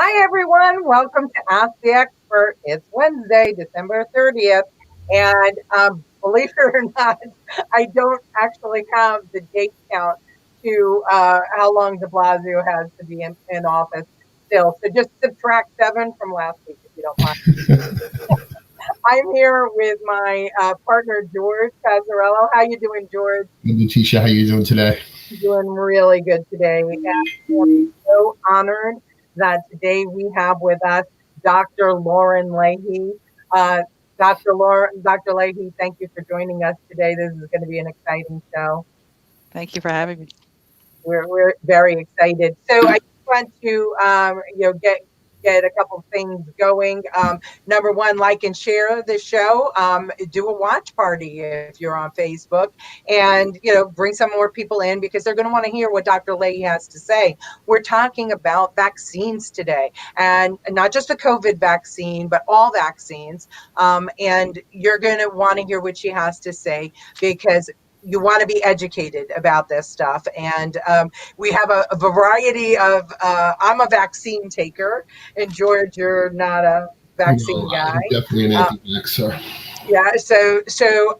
Hi, everyone. Welcome to Ask the Expert. It's Wednesday, December 30th. And believe it or not, I don't actually have the date count to how long de Blasio has to be in office still. So just subtract 7 from last week, if you don't mind. I'm here with my partner, George Passariello. How you doing, George? Leticia, how you doing today? Doing really good today. And I'm so honored that today we have with us Dr. Lauren Leahy. Uh, Dr. Leahy, thank you for joining us today. This is going to be an exciting show. Thank you for having me. We're very excited. So I just want to get a couple things going. Number one, like and share the show. Do a watch party if you're on Facebook, and bring some more people in because they're going to want to hear what Dr. Leahy has to say. We're talking about vaccines today, and not just the COVID vaccine, but all vaccines. And you're going to want to hear what she has to say because you want to be educated about this stuff. And we have a variety of, I'm a vaccine taker, and George, you're not a vaccine No, guy. I'm definitely an Uh, anti-vaxxer. yeah, so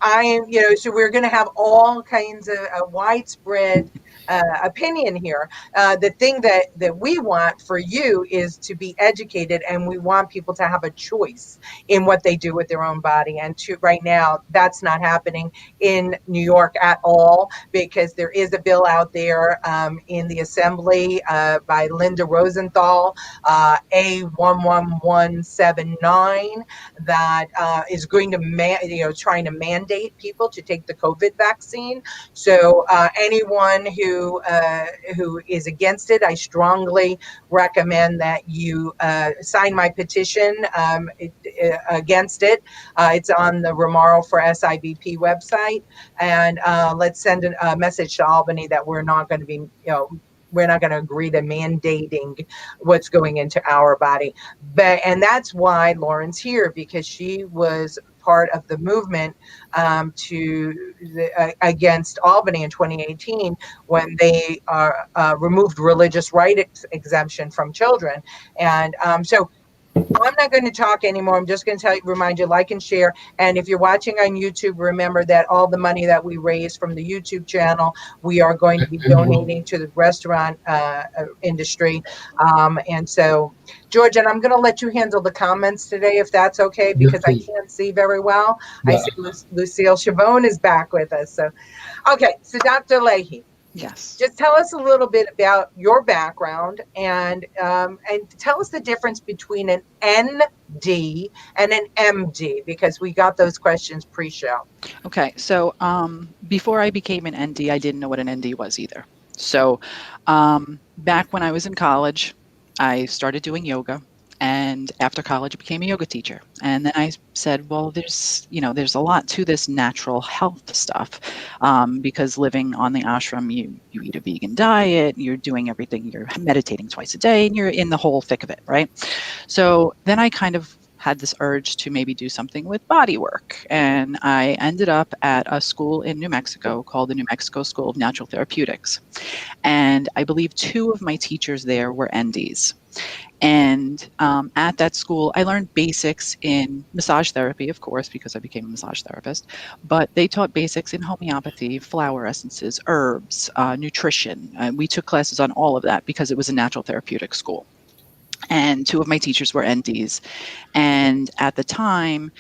I am, so we're going to have all kinds of widespread opinion here. The thing that we want for you is to be educated, and we want people to have a choice in what they do with their own body. And right now, that's not happening in New York at all because there is a bill out there in the assembly by Linda Rosenthal, A11179, that is going to trying to mandate people to take the COVID vaccine. So anyone who is against it, I strongly recommend that you sign my petition against it. It's on the Remauro for SIBP website, and let's send a message to Albany that we're not going to be, we're not going to agree to mandating what's going into our body. And that's why Lauren's here, because she was part of the movement against Albany in 2018 when they removed religious right exemption from children. And so I'm not going to talk anymore. I'm just going to remind you, like and share. And if you're watching on YouTube, remember that all the money that we raise from the YouTube channel, we are going to be donating to the restaurant industry. And so, George, and I'm going to let you handle the comments today, if that's okay, Yes, because I please. can't see very well. I Yeah. see Lucille Chabon is back with us. So, okay. So, Dr. Leahy, Yes. just tell us a little bit about your background and tell us the difference between an ND and an MD, because we got those questions pre-show. Okay. So before I became an ND, I didn't know what an ND was either. So back when I was in college, I started doing yoga. And after college, I became a yoga teacher. And then I said, well, there's a lot to this natural health stuff, because living on the ashram, you eat a vegan diet, you're doing everything, you're meditating twice a day, and you're in the whole thick of it, right? So then I kind of had this urge to maybe do something with body work. And I ended up at a school in New Mexico called the New Mexico School of Natural Therapeutics. And I believe 2 of my teachers there were NDs. And at that school, I learned basics in massage therapy, of course, because I became a massage therapist. But they taught basics in homeopathy, flower essences, herbs, nutrition. We took classes on all of that because it was a natural therapeutic school. And 2 of my teachers were NDs. And at the time,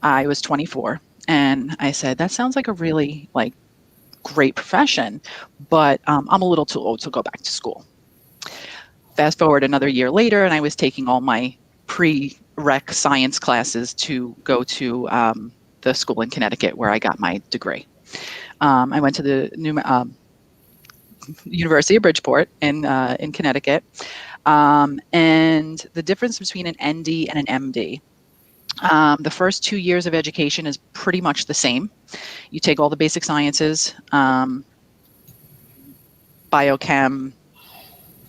I was 24. And I said, that sounds like a really great profession, but I'm a little too old to go back to school. Fast forward another year later, and I was taking all my pre-rec science classes to go to the school in Connecticut where I got my degree. I went to the University of Bridgeport in Connecticut. And the difference between an ND and an MD. The first 2 years of education is pretty much the same. You take all the basic sciences, biochem,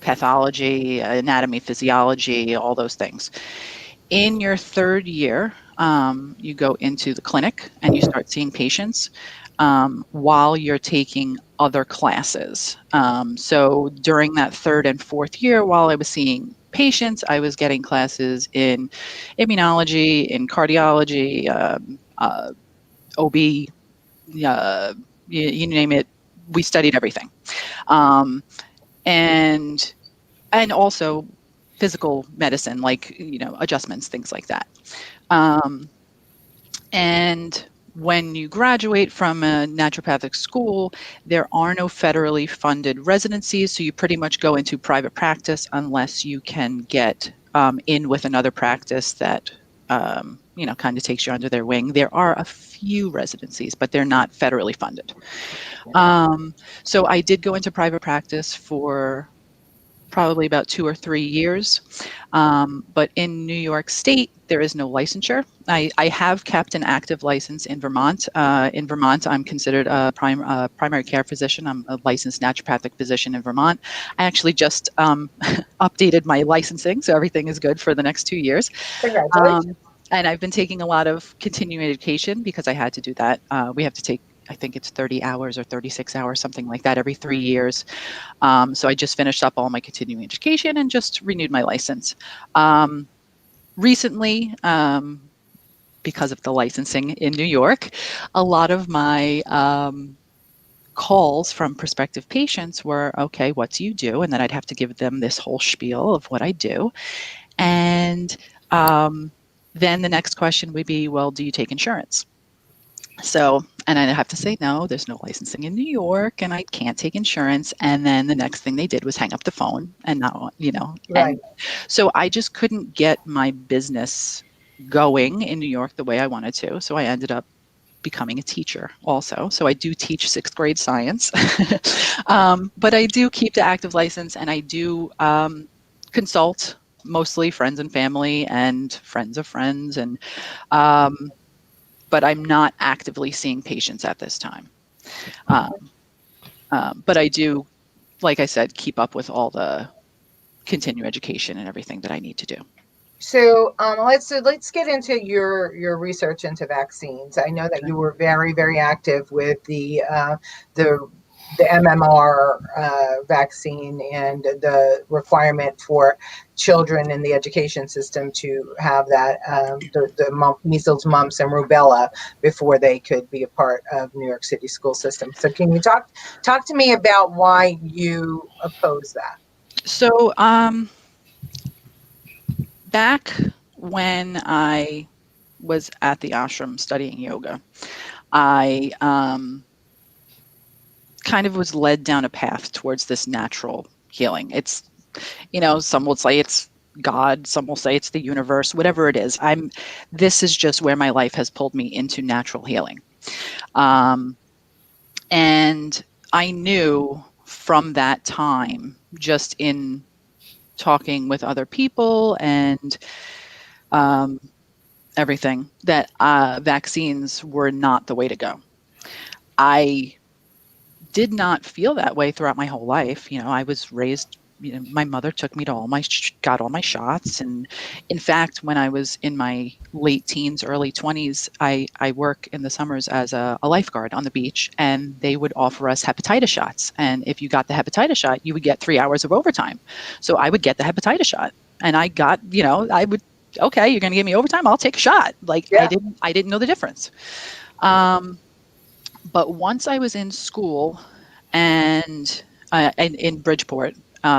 pathology, anatomy, physiology, all those things. In your 3rd year, you go into the clinic and you start seeing patients while you're taking other classes. So during that 3rd and 4th year, while I was seeing patients. I was getting classes in immunology, in cardiology, OB, you name it. We studied everything, um, and also physical medicine, like adjustments, things like that. Um, and when you graduate from a naturopathic school, there are no federally funded residencies, so you pretty much go into private practice unless you can get in with another practice that kind of takes you under their wing. There are a few residencies, but they're not federally funded. So I did go into private practice for probably about 2 or 3 years. But in New York State, there is no licensure. I have kept an active license in Vermont. In Vermont, I'm considered a primary care physician. I'm a licensed naturopathic physician in Vermont. I actually just updated my licensing, so everything is good for the next 2 years. Congratulations. And I've been taking a lot of continuing education because I had to do that. We have to take, I think it's 30 hours or 36 hours, something like that, every 3 years. So I just finished up all my continuing education and just renewed my license. Recently, because of the licensing in New York, a lot of my calls from prospective patients were, okay, what do you do? And then I'd have to give them this whole spiel of what I do. And then the next question would be, well, do you take insurance? So, and I have to say, no, there's no licensing in New York and I can't take insurance. And then the next thing they did was hang up the phone and not, Right. and so I just couldn't get my business going in New York the way I wanted to. So I ended up becoming a teacher also. So I do teach 6th grade science, but I do keep the active license and I do consult mostly friends and family and friends of friends. And, but I'm not actively seeing patients at this time. But I do, like I said, keep up with all the continuing education and everything that I need to do. So let's get into your research into vaccines. I know that you were very, very active with the MMR vaccine and the requirement for children in the education system to have that the measles, mumps, and rubella before they could be a part of New York City school system. So can you talk to me about why you oppose that? So back when I was at the ashram studying yoga, I kind of was led down a path towards this natural healing. It's, some will say it's God, some will say it's the universe, whatever it is. This is just where my life has pulled me into natural healing. And I knew from that time, just in talking with other people and everything, that vaccines were not the way to go. I did not feel that way throughout my whole life. I was raised, my mother took me to got all my shots. And in fact, when I was in my late teens, early 20s, I work in the summers as a lifeguard on the beach, and they would offer us hepatitis shots. And if you got the hepatitis shot, you would get 3 hours of overtime. So I would get the hepatitis shot, and I got, I would, okay, you're going to give me overtime, I'll take a shot. Like, Yeah. I didn't know the difference. But once I was in school and in Bridgeport,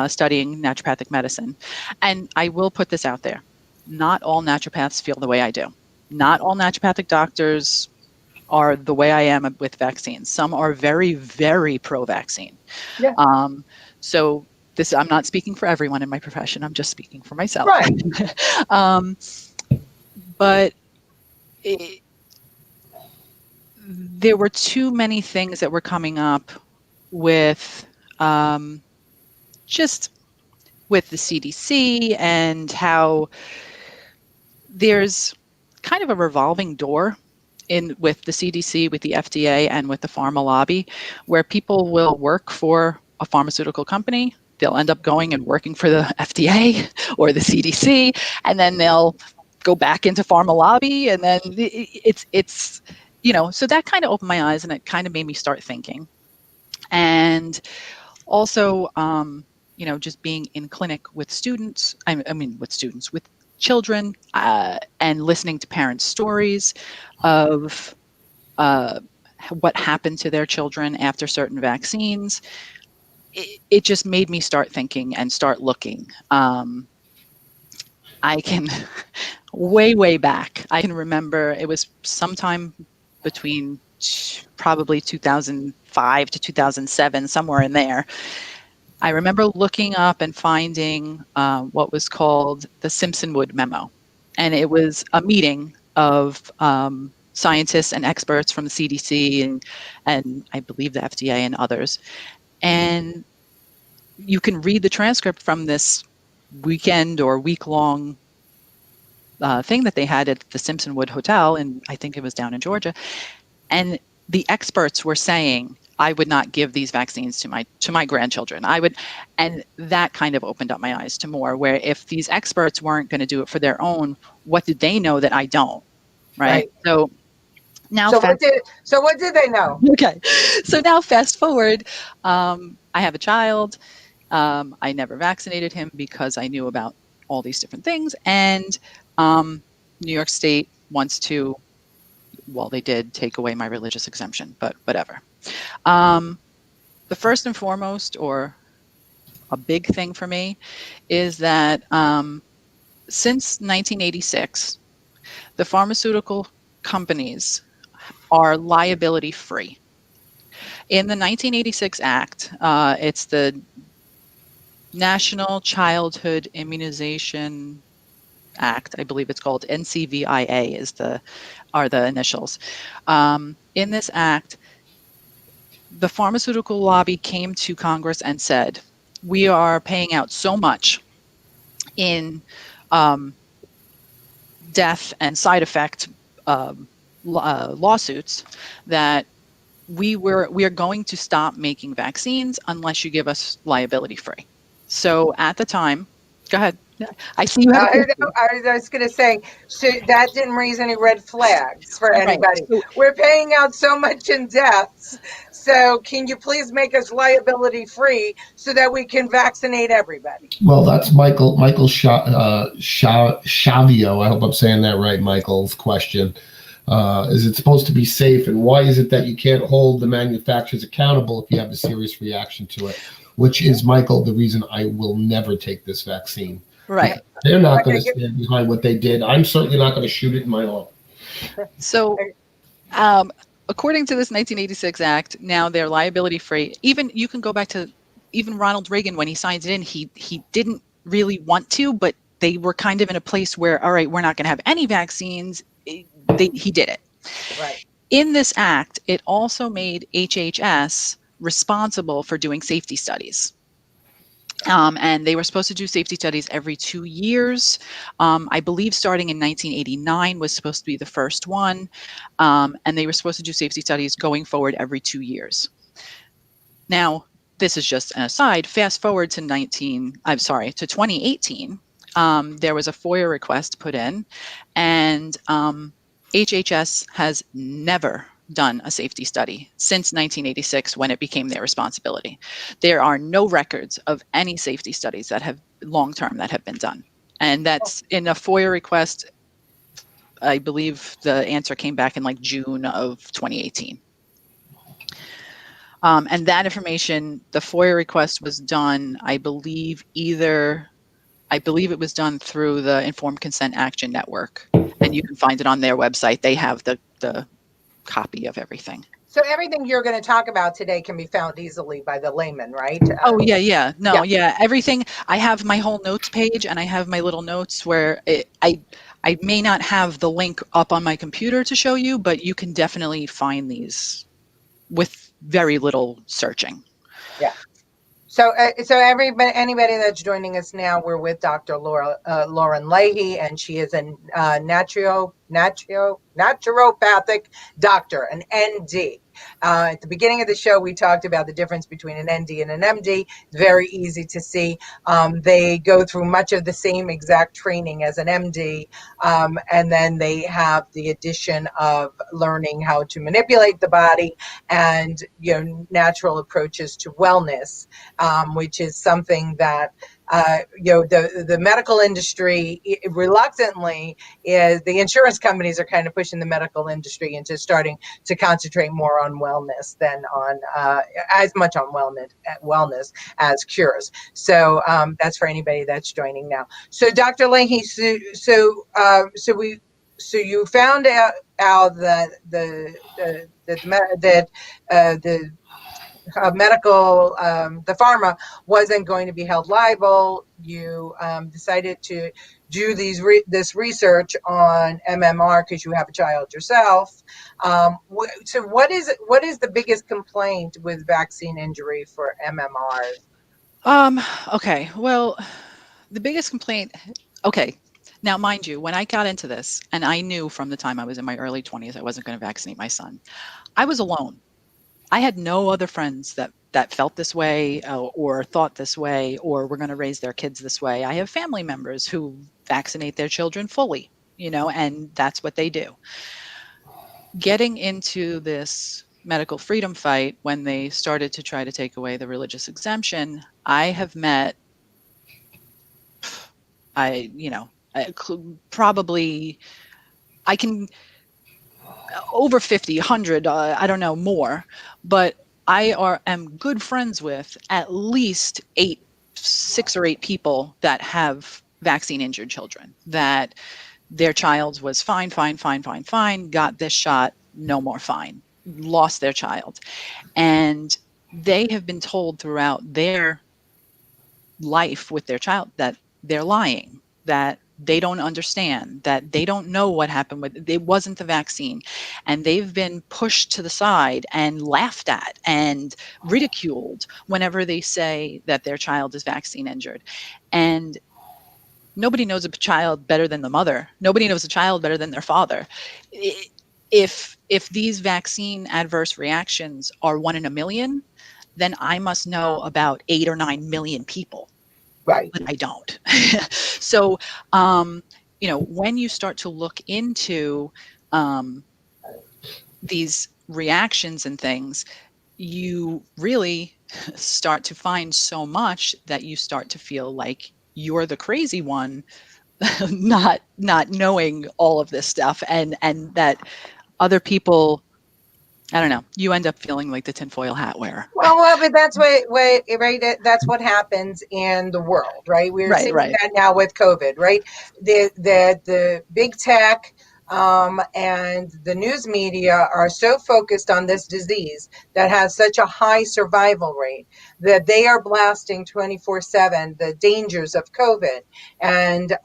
studying naturopathic medicine, and I will put this out there, not all naturopaths feel the way I do. Not all naturopathic doctors are the way I am with vaccines. Some are very, very pro-vaccine. Yeah. So I'm not speaking for everyone in my profession. I'm just speaking for myself. Right. But there were too many things that were coming up with just with the CDC and how there's kind of a revolving door with the CDC, with the FDA, and with the pharma lobby, where people will work for a pharmaceutical company. They'll end up going and working for the FDA or the CDC, and then they'll go back into pharma lobby, and then it's so that kind of opened my eyes, and it kind of made me start thinking. And also, just being in clinic with students, with children, and listening to parents' stories of what happened to their children after certain vaccines, it just made me start thinking and start looking. I can way back. I can remember it was sometime between probably 2005 to 2007, somewhere in there. I remember looking up and finding what was called the Simpsonwood Memo. And it was a meeting of scientists and experts from the CDC and I believe the FDA and others. And you can read the transcript from this weekend or week-long thing that they had at the Simpsonwood Hotel, and I think it was down in Georgia. And the experts were saying, I would not give these vaccines to my grandchildren. And that kind of opened up my eyes to more, where if these experts weren't going to do it for their own, what did they know that I don't? Right. So now, what did they know? Okay. So now fast forward, I have a child. I never vaccinated him because I knew about all these different things. And New York State wants to, well, they did take away my religious exemption, but whatever. The first and foremost, or a big thing for me, is that since 1986, the pharmaceutical companies are liability free. In the 1986 Act, it's the National Childhood Immunization Act, I believe it's called NCVIA are the initials. In this act, the pharmaceutical lobby came to Congress and said, we are paying out so much in death and side effect lawsuits that we are going to stop making vaccines unless you give us liability free. So at the time, go ahead. I see you have a question. I was going to say, so that didn't raise any red flags for anybody. Right. We're paying out so much in deaths, so can you please make us liability free so that we can vaccinate everybody? Well, that's Michael Shavio. I hope I'm saying that right, Michael's question. Is it supposed to be safe, and why is it that you can't hold the manufacturers accountable if you have a serious reaction to it? Which is, Michael, the reason I will never take this vaccine. Right. They're not going to stand behind what they did. I'm certainly not going to shoot it in my arm. So, according to this 1986 Act, now they're liability free. Even you can go back to even Ronald Reagan when he signed it in. He didn't really want to, but they were kind of in a place where, all right, we're not going to have any vaccines. He did it. Right. In this act, it also made HHS responsible for doing safety studies. And they were supposed to do safety studies every 2 years. I believe starting in 1989 was supposed to be the first one. And they were supposed to do safety studies going forward every 2 years. Now, this is just an aside. Fast forward to 2018. There was a FOIA request put in, and HHS has never done a safety study since 1986 when it became their responsibility. There are no records of any safety studies that have long-term that have been done. And that's in a FOIA request. I believe the answer came back in like June of 2018. And that information, the FOIA request was done, I believe it was done through the Informed Consent Action Network. And you can find it on their website. They have the copy of everything. So everything you're going to talk about today can be found easily by the layman, right? Everything. I have my whole notes page, and I have my little notes where I may not have the link up on my computer to show you, but you can definitely find these with very little searching. Yeah. So anybody that's joining us now, we're with Dr. Lauren Leahy, and she is a naturopathic doctor, an ND. At the beginning of the show, we talked about the difference between an ND and an MD. It's very easy to see. They go through much of the same exact training as an MD, and then they have the addition of learning how to manipulate the body and natural approaches to wellness, which is something that the medical industry reluctantly is the insurance companies are kind of pushing the medical industry into starting to concentrate more on wellness than on as much on wellness as cures. So that's for anybody that's joining now. So Dr. Leahy, so you found out that the medical, the pharma wasn't going to be held liable. You decided to do this research on MMR because you have a child yourself. So what is the biggest complaint with vaccine injury for MMRs? Okay. Well, the biggest complaint, okay. Now, mind you, when I got into this, and I knew from the time I was in my early 20s, I wasn't going to vaccinate my son. I was alone. I had no other friends that felt this way or thought this way or were going to raise their kids this way. I have family members who vaccinate their children fully, and that's what they do. Getting into this medical freedom fight when they started to try to take away the religious exemption, I have met, probably, I can, over 50, 100, I don't know, more, but I am good friends with at least 6 or 8 people that have vaccine injured children, that their child was fine, got this shot, no more fine, lost their child. And they have been told throughout their life with their child that they're lying, that they don't understand, that they don't know what happened with it wasn't the vaccine, and they've been pushed to the side and laughed at and ridiculed whenever they say that their child is vaccine injured. And nobody knows a child better than the mother. Nobody knows a child better than their father. If these vaccine adverse reactions are 1 in a million, then I must know about 8 or 9 million people. Right. But I don't. So, when you start to look into these reactions and things, you really start to find so much that you start to feel like you're the crazy one, not knowing all of this stuff, and that other people, I don't know, you end up feeling like the tinfoil hat wearer. Well, but that's right. That's what happens in the world, right? We're seeing Right. that now with COVID, right? The big tech and the news media are so focused on this disease that has such a high survival rate that they are blasting 24/7 the dangers of COVID, and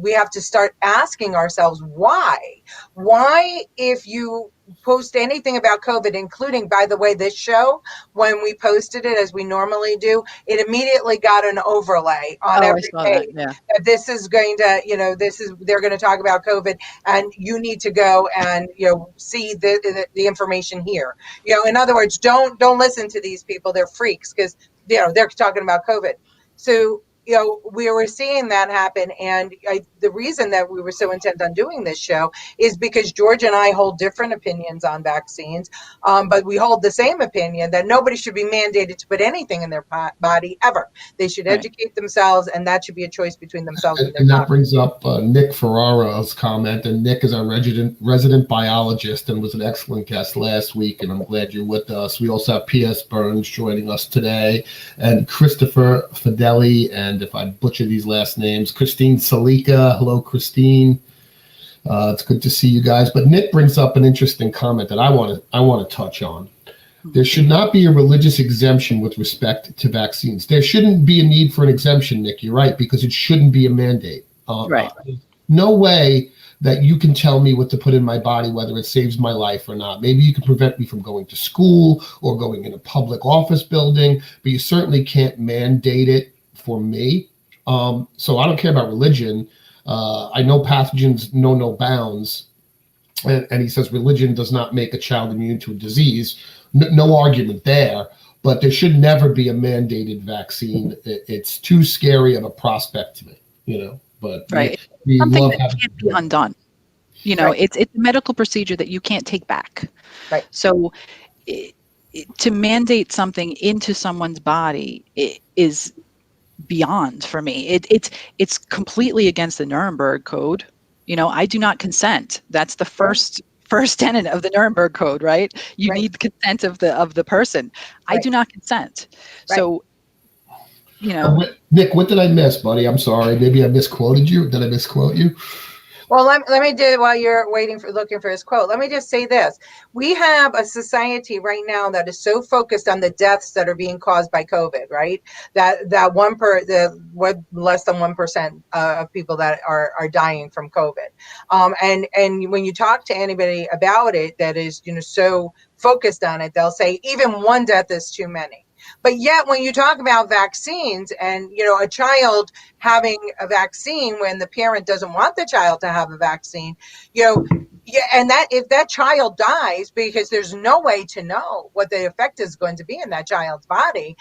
we have to start asking ourselves why. Why, if you post anything about COVID, including, by the way, this show, when we posted it as we normally do, it immediately got an overlay on Oh, I every saw that. page. Yeah. This is going to, they're going to talk about COVID, and you need to go and see the information here. In other words, don't listen to these people. They're freaks because they're talking about COVID. So we were seeing that happen, and the reason that we were so intent on doing this show is because George and I hold different opinions on vaccines, but we hold the same opinion that nobody should be mandated to put anything in their body ever. They should educate themselves, and that should be a choice between themselves and their And that doctor. brings up Nick Ferraro's comment. And Nick is our resident biologist and was an excellent guest last week. And I'm glad you're with us. We also have P.S. Burns joining us today, and Christopher Fideli. And if I butcher these last names, Christine Salika. Hello, Christine. It's good to see you guys. But Nick brings up an interesting comment that I want to touch on. There should not be a religious exemption with respect to vaccines. There shouldn't be a need for an exemption, Nick. You're right, because it shouldn't be a mandate. Right. No way that you can tell me what to put in my body, whether it saves my life or not. Maybe you can prevent me from going to school or going in a public office building, but you certainly can't mandate it for me. So I don't care about religion. I know pathogens know no bounds. And he says religion does not make a child immune to a disease. No argument there. But there should never be a mandated vaccine. It's too scary of a prospect to me, But Right. we Something love that having. can't be undone. Right. It's a medical procedure that you can't take back. Right. So to mandate something into someone's body is beyond for me. It's completely against the Nuremberg Code. I do not consent. That's the first tenet of the Nuremberg Code, right? You Right. need consent of the person. I Right. do not consent. Right. So, Nick, what did I miss, buddy? I'm sorry. Maybe I misquoted you. Did I misquote you? Well, let me do while you're looking for his quote. Let me just say this: we have a society right now that is so focused on the deaths that are being caused by COVID. Right, that less than 1% of people that are dying from COVID. And when you talk to anybody about it, that is so focused on it, they'll say even one death is too many. But yet, when you talk about vaccines and a child having a vaccine when the parent doesn't want the child to have a vaccine, yeah, and that if that child dies because there's no way to know what the effect is going to be in that child's body,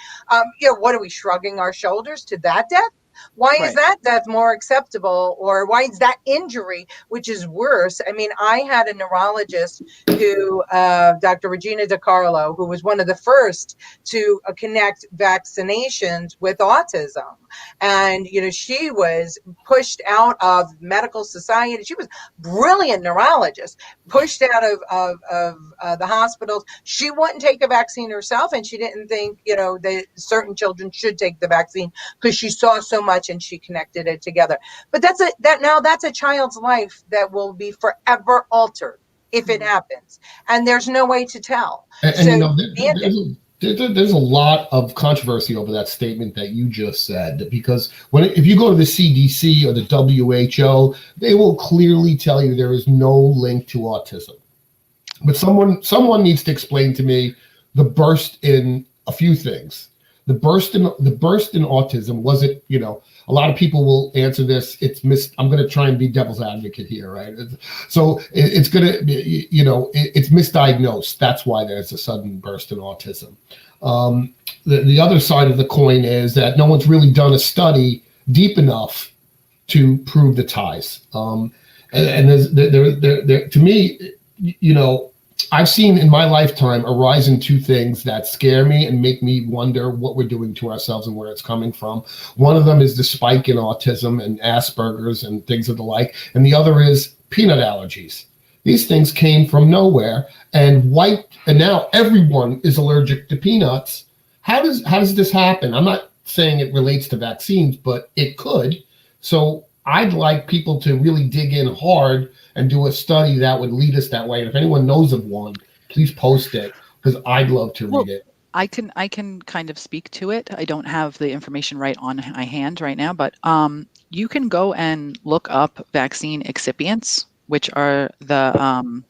what are we shrugging our shoulders to that death? Why is that death more acceptable, or why is that injury, which is worse? I mean, I had a neurologist who, Dr. Regina DiCarlo, who was one of the first to connect vaccinations with autism. And, she was pushed out of medical society. She was a brilliant neurologist, pushed out of the hospitals. She wouldn't take a vaccine herself, and she didn't think, that certain children should take the vaccine because she saw so much and she connected it together. But that's a child's life that will be forever altered if it happens, and there's no way to tell. There's a lot of controversy over that statement that you just said, because if you go to the CDC or the WHO, they will clearly tell you there is no link to autism. But someone needs to explain to me the burst in a few things. The burst in autism, was it, a lot of people will answer this. I'm going to try and be devil's advocate here, right? So it's going to be, it's misdiagnosed. That's why there's a sudden burst in autism. The other side of the coin is that no one's really done a study deep enough to prove the ties. And there, to me, I've seen in my lifetime a rise in two things that scare me and make me wonder what we're doing to ourselves and where it's coming from. One of them is the spike in autism and Asperger's and things of the like. And the other is peanut allergies. These things came from nowhere and now everyone is allergic to peanuts. How does this happen? I'm not saying it relates to vaccines, but it could. So I'd like people to really dig in hard and do a study that would lead us that way. And if anyone knows of one, please post it, because I'd love to read it. I can kind of speak to it. I don't have the information right on my hand right now, but you can go and look up vaccine excipients, which are the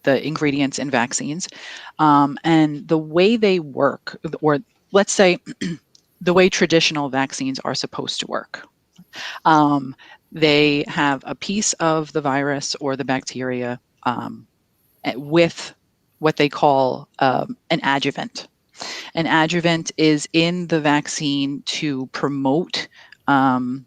ingredients in vaccines, and the way they work, or let's say the way traditional vaccines are supposed to work. They have a piece of the virus or the bacteria with what they call an adjuvant. An adjuvant is in the vaccine to promote the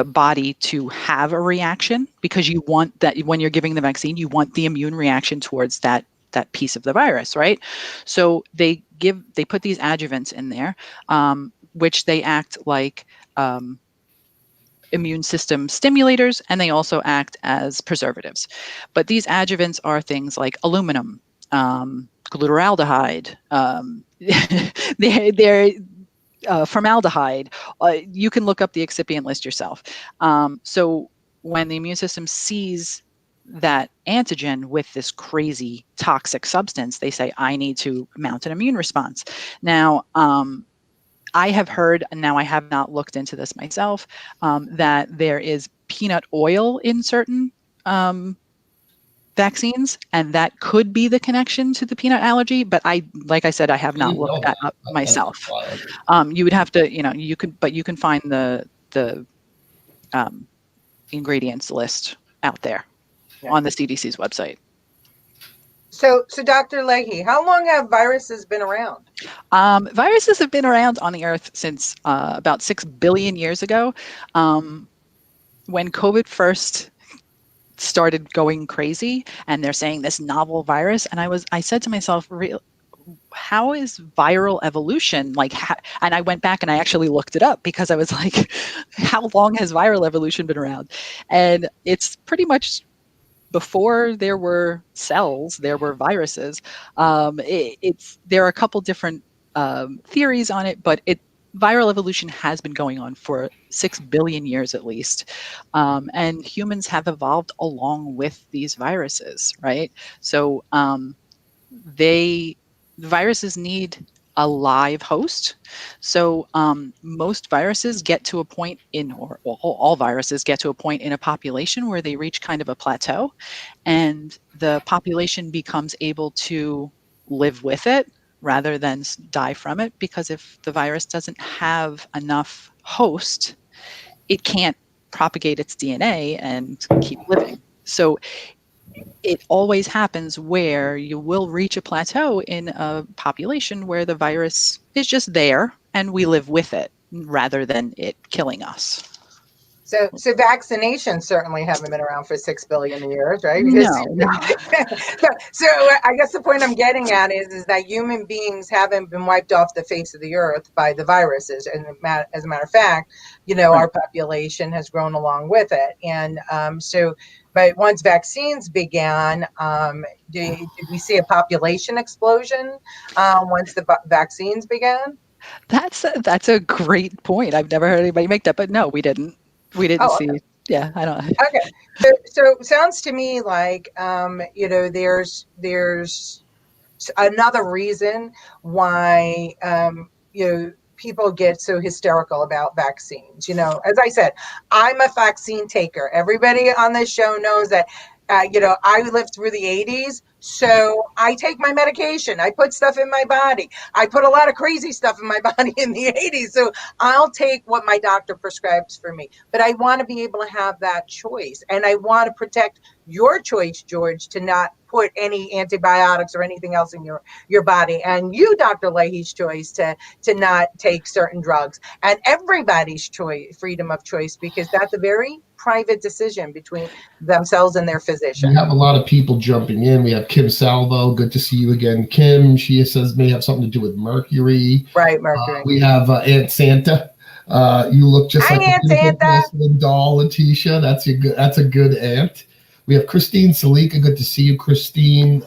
body to have a reaction, because you want that when you're giving the vaccine, you want the immune reaction towards that piece of the virus, right? So they put these adjuvants in there, which they act like immune system stimulators, and they also act as preservatives. But these adjuvants are things like aluminum, glutaraldehyde, they're formaldehyde. You can look up the excipient list yourself. So when the immune system sees that antigen with this crazy toxic substance, they say, I need to mount an immune response. Now, I have heard, and now I have not looked into this myself, that there is peanut oil in certain vaccines, and that could be the connection to the peanut allergy. But like I said, I have not looked that up myself. You would have to, you can find the ingredients list out there. Yeah. on the CDC's website. So Dr. Leahy, how long have viruses been around? Viruses have been around on the earth since about 6 billion years ago. When COVID first started going crazy and they're saying this novel virus, and I said to myself, how is viral evolution like? And I went back and I actually looked it up because I was like, how long has viral evolution been around? And it's pretty much before there were cells, there were viruses. There are a couple different theories on it, but viral evolution has been going on for 6 billion years at least. And humans have evolved along with these viruses, right? So the viruses need a live host. So most viruses get to a point or all viruses get to a point in a population where they reach kind of a plateau, and the population becomes able to live with it rather than die from it, because if the virus doesn't have enough host, it can't propagate its DNA and keep living. So it always happens where you will reach a plateau in a population where the virus is just there and we live with it rather than it killing us. So vaccinations certainly haven't been around for 6 billion years, right? Because No, no. so I guess the point I'm getting at is that human beings haven't been wiped off the face of the earth by the viruses, and as a matter of fact, Right. our population has grown along with it, and but once vaccines began, did we see a population explosion once the vaccines began? That's a great point. I've never heard anybody make that, but no, we didn't. We didn't Oh, see. Yeah, I don't. okay. So sounds to me like there's another reason why people get so hysterical about vaccines. As I said, I'm a vaccine taker. Everybody on this show knows that. I lived through the 80s, so I take my medication. I put stuff in my body. I put a lot of crazy stuff in my body in the 80s, so I'll take what my doctor prescribes for me. But I want to be able to have that choice, and I want to protect your choice, George, to not put any antibiotics or anything else in your body, and you, Dr. Leahy's choice to not take certain drugs, and everybody's choice, freedom of choice, because that's a very private decision between themselves and their physician. We have a lot of people jumping in. We have Kim Salvo. Good to see you again, Kim. She says may have something to do with Mercury. Right, Mercury. We have Aunt Santa. You look just Hi, like Aunt a beautiful Santa. porcelain doll, Leticia. That's a good aunt. We have Christine Salika. Good to see you, Christine.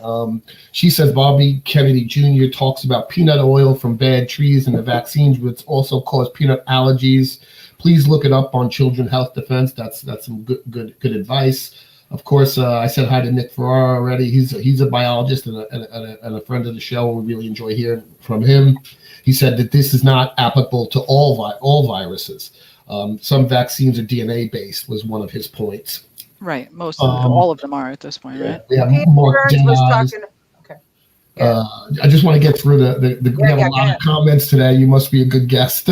She says Bobby Kennedy Jr. talks about peanut oil from bad trees and the vaccines, which also cause peanut allergies. Please look it up on Children Health Defense. That's some good advice. Of course, I said hi to Nick Ferrara already. He's a biologist and a friend of the show, and we really enjoy hearing from him. He said that this is not applicable to all viruses. Some vaccines are DNA based, was one of his points. Right, all of them are at this point, right? We have Peter Mark Burns was Dies. talking. Okay. Yeah. I just want to get through we have a lot of comments today. You must be a good guest.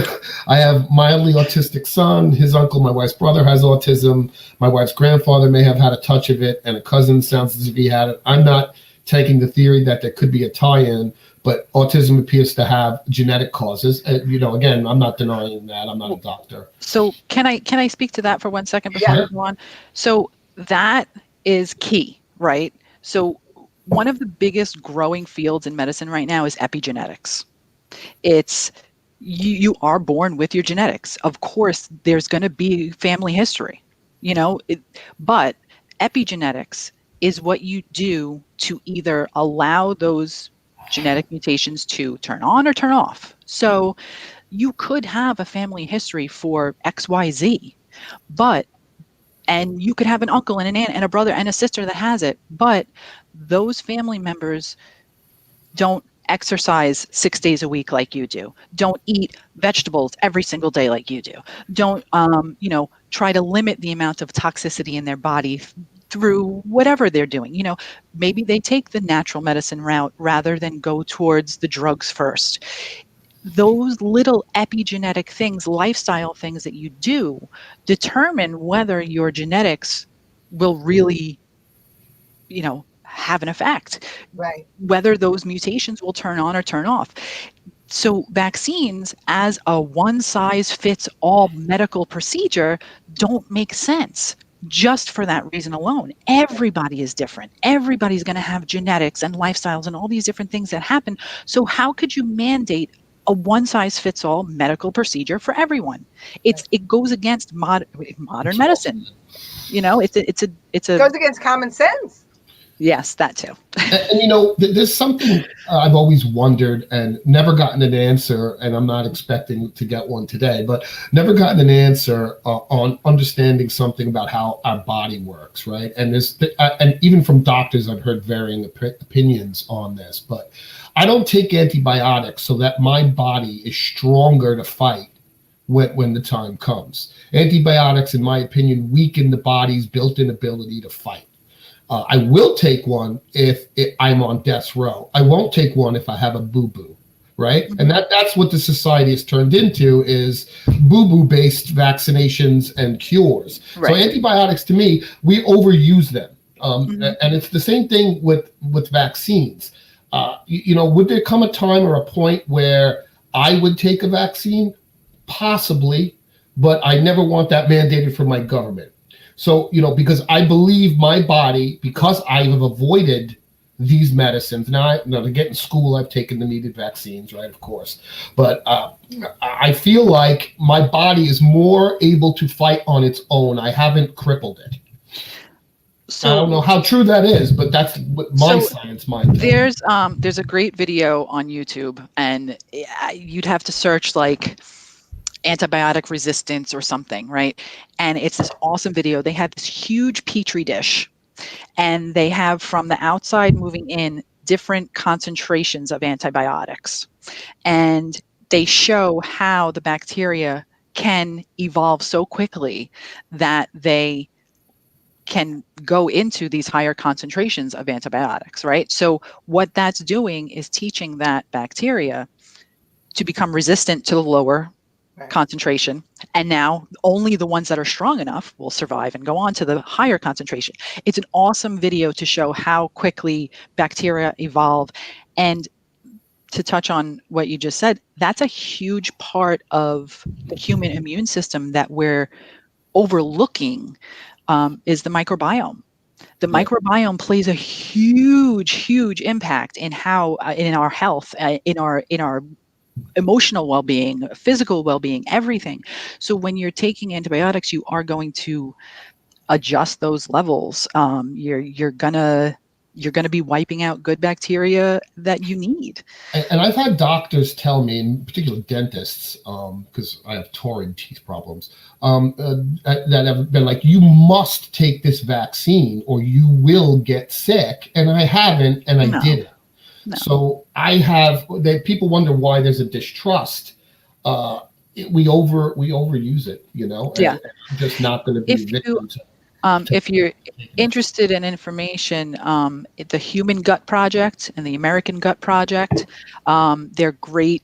I have mildly autistic son. His uncle, my wife's brother, has autism. My wife's grandfather may have had a touch of it, and a cousin sounds as if he had it. I'm not taking the theory that there could be a tie-in, but autism appears to have genetic causes. Again, I'm not denying that. I'm not a doctor. So can I speak to that for 1 second before we go on? So that is key, right? So one of the biggest growing fields in medicine right now is epigenetics. It's you are born with your genetics. Of course, there's going to be family history, but epigenetics is what you do to either allow those genetic mutations to turn on or turn off. So you could have a family history for XYZ, and you could have an uncle and an aunt and a brother and a sister that has it, but those family members don't exercise 6 days a week like you do, don't eat vegetables every single day like you do, don't try to limit the amount of toxicity in their body through whatever they're doing. Maybe they take the natural medicine route rather than go towards the drugs first. Those little epigenetic things, lifestyle things that you do, determine whether your genetics will really have an effect, Right. whether those mutations will turn on or turn off. So vaccines as a one size fits all medical procedure don't make sense just for that reason alone. Everybody is different. Everybody's going to have genetics and lifestyles and all these different things that happen. So how could you mandate a one size fits all medical procedure for everyone? It goes against modern It's awesome. medicine. It's a Goes against common sense. yes, that too. There's something I've always wondered and never gotten an answer, and I'm not expecting to get one today, but never gotten an answer on understanding something about how our body works, right? And and even from doctors, I've heard varying opinions on this, but I don't take antibiotics so that my body is stronger to fight when the time comes. Antibiotics, in my opinion, weaken the body's built-in ability to fight. I will take one if I'm on death's row. I won't take one if I have a boo-boo, right? Mm-hmm. And that's what the society has turned into, is boo-boo based vaccinations and cures. Right. So antibiotics, to me, we overuse them. Mm-hmm. And it's the same thing with vaccines. Would there come a time or a point where I would take a vaccine? Possibly, but I never want that mandated from my government. So, because I believe my body, because I have avoided these medicines. Now, to get in school, I've taken the needed vaccines, right? Of course. But I feel like my body is more able to fight on its own. I haven't crippled it. So, I don't know how true that is, but that's what my science mind tells me. There's a great video on YouTube, and you'd have to search like antibiotic resistance or something, right? And it's this awesome video. They have this huge petri dish, and they have, from the outside moving in, different concentrations of antibiotics. And they show how the bacteria can evolve so quickly that they can go into these higher concentrations of antibiotics, right? So what that's doing is teaching that bacteria to become resistant to the lower concentration, and now only the ones that are strong enough will survive and go on to the higher concentration. It's an awesome video to show how quickly bacteria evolve. And to touch on what you just said, that's a huge part of the human immune system that we're overlooking, is the microbiome. The microbiome plays a huge impact in how in our health, in our emotional well-being, physical well-being, everything. So when you're taking antibiotics, you are going to adjust those levels. You're gonna be wiping out good bacteria that you need. And I've had doctors tell me, in particular dentists, because I have torrid teeth problems, that have been like, you must take this vaccine or you will get sick. And I haven't, and I didn't. No. So people wonder why there's a distrust. We overuse it, Yeah. I'm just not going to be a victim to. If you're interested in information, the Human Gut Project and the American Gut Project, they're great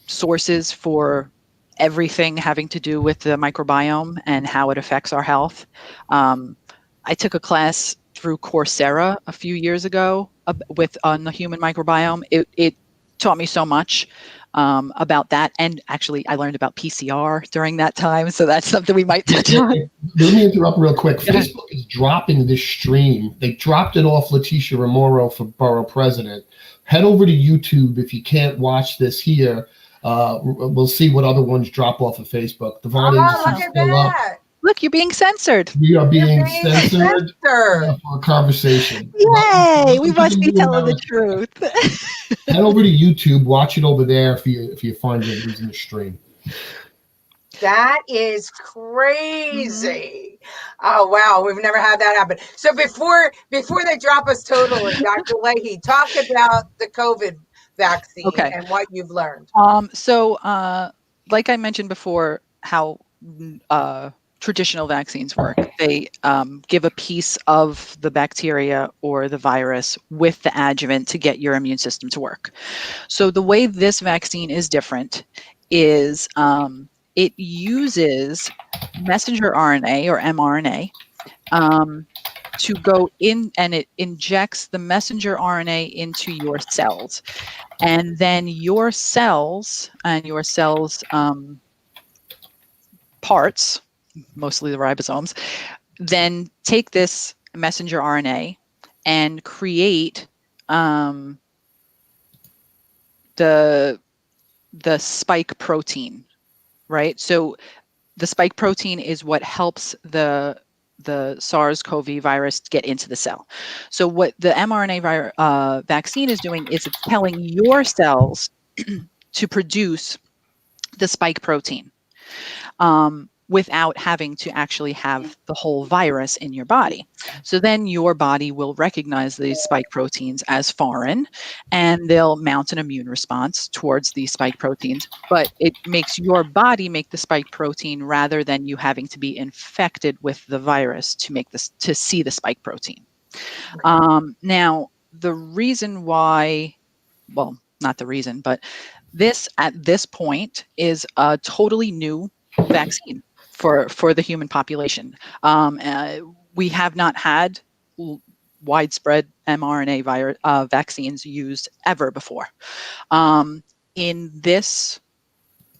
sources for everything having to do with the microbiome and how it affects our health. I took a class through Coursera a few years ago on the human microbiome. It taught me so much about that, and actually I learned about PCR during that time, so that's something we might touch on. Let me interrupt real quick. Facebook is dropping this stream. They dropped it off Leticia Remauro for borough president. Head over to YouTube if you can't watch this here. We'll see what other ones drop off of Facebook. The volume is still up. Look, you're being censored. We are being censored for a conversation. Yay! We must be telling the truth. Head over to YouTube. Watch it over there if you find it using the stream. That is crazy. Oh, wow. We've never had that happen. So before they drop us totally, Dr. Leahy, talk about the COVID vaccine and what you've learned. So like I mentioned before, how traditional vaccines work. They give a piece of the bacteria or the virus with the adjuvant to get your immune system to work. So the way this vaccine is different is it uses messenger RNA or mRNA to go in, and it injects the messenger RNA into your cells. And then your cells parts, mostly the ribosomes, then take this messenger RNA and create the spike protein, right? So the spike protein is what helps the SARS-CoV virus get into the cell. So what the mRNA vaccine is doing is it's telling your cells to produce the spike protein without having to actually have the whole virus in your body. So then your body will recognize these spike proteins as foreign, and they'll mount an immune response towards these spike proteins. But it makes your body make the spike protein rather than you having to be infected with the virus to make this, to see the spike protein. Now, the reason why, well, not the reason, but this at this point is a totally new vaccine for the human population. We have not had widespread mRNA vaccines used ever before. In this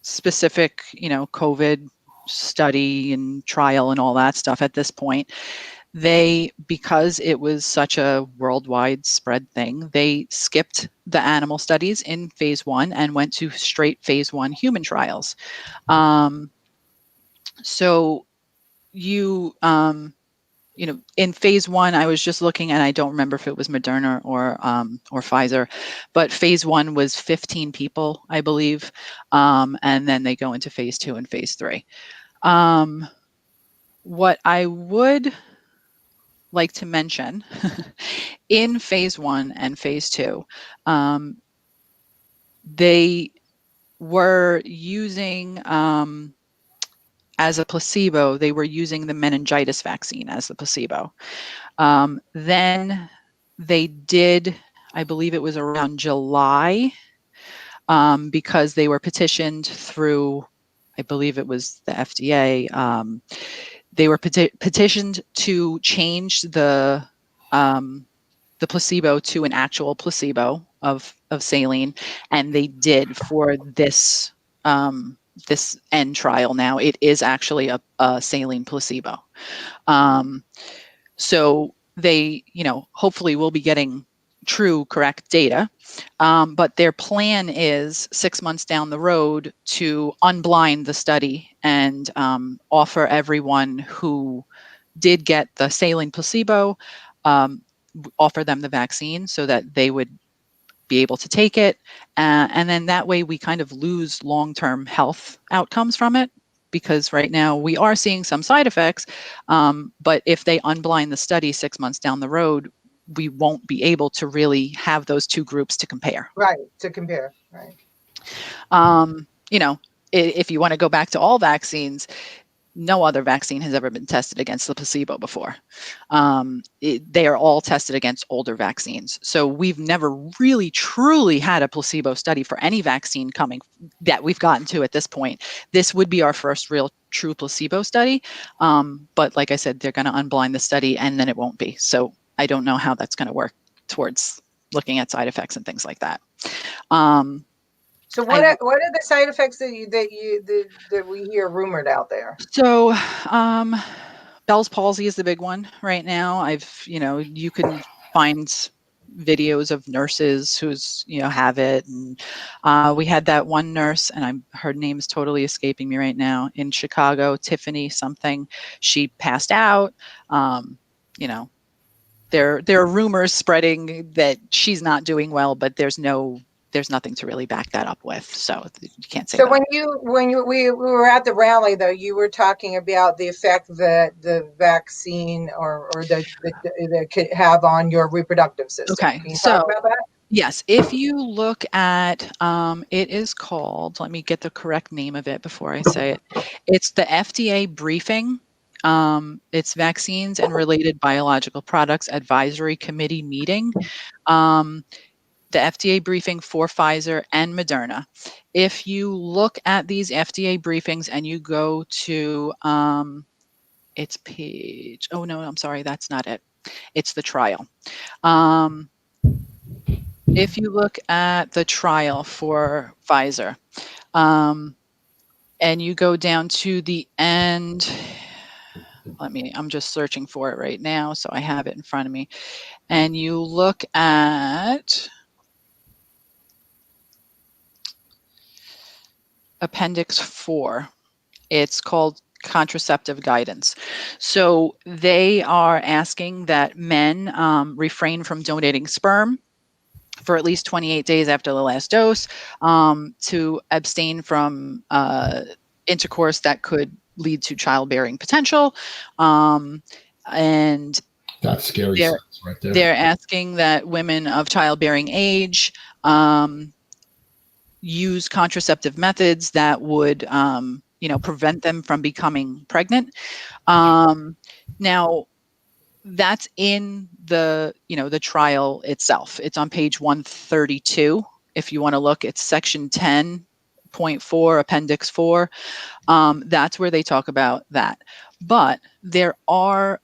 specific, COVID study and trial and all that stuff at this point, because it was such a worldwide spread thing, they skipped the animal studies in phase 1 and went to straight phase 1 human trials. So in phase 1, I was just looking, and I don't remember if it was Moderna or Pfizer, but phase 1 was 15 people, I believe, and then they go into phase 2 and phase 3. What I would like to mention in phase 1 and phase 2, they were using as a placebo, they were using the meningitis vaccine as the placebo. Then they did, I believe it was around July, because they were petitioned through, I believe it was the FDA. They were petitioned to change the placebo to an actual placebo of saline, and they did for this this end trial. Now it is actually a saline placebo. So they, hopefully will be getting true, correct data. But their plan is 6 months down the road to unblind the study and offer everyone who did get the saline placebo, offer them the vaccine so that they would be able to take it. And then that way we kind of lose long-term health outcomes from it, because right now we are seeing some side effects. But if they unblind the study 6 months down the road, we won't be able to really have those two groups to compare. Right, to compare, right. If you want to go back to all vaccines, no other vaccine has ever been tested against the placebo before. They are all tested against older vaccines. So we've never really truly had a placebo study for any vaccine coming that we've gotten to at this point. This would be our first real true placebo study. But like I said, they're going to unblind the study and then it won't be. So I don't know how that's going to work towards looking at side effects and things like that. So what are the side effects that we hear rumored out there? So Bell's palsy is the big one right now. You can find videos of nurses who's have it, and we had that one nurse, and her name is totally escaping me right now, in Chicago, Tiffany something. She passed out. There are rumors spreading that she's not doing well, but there's nothing to really back that up with, so you can't say. So we were at the rally, though, you were talking about the effect that the vaccine or that could have on your reproductive system. Okay, Can you talk about that? Yes, if you look at, it is called, let me get the correct name of it before I say it. It's the FDA briefing. It's Vaccines and Related Biological Products Advisory Committee meeting. The FDA briefing for Pfizer and Moderna. If you look at these FDA briefings and you go to, it's page, oh no, I'm sorry, that's not it. It's the trial. If you look at the trial for Pfizer, and you go down to the end, I'm just searching for it right now, so I have it in front of me. And you look at Appendix 4. It's called contraceptive guidance. So they are asking that men refrain from donating sperm for at least 28 days after the last dose, to abstain from intercourse that could lead to childbearing potential. And That's scary they're, sense right there. they're asking that women of childbearing age use contraceptive methods that would prevent them from becoming pregnant. Now, that's in the trial itself. It's on page 132. If you want to look, it's section 10.4, appendix 4. That's where they talk about that. But there are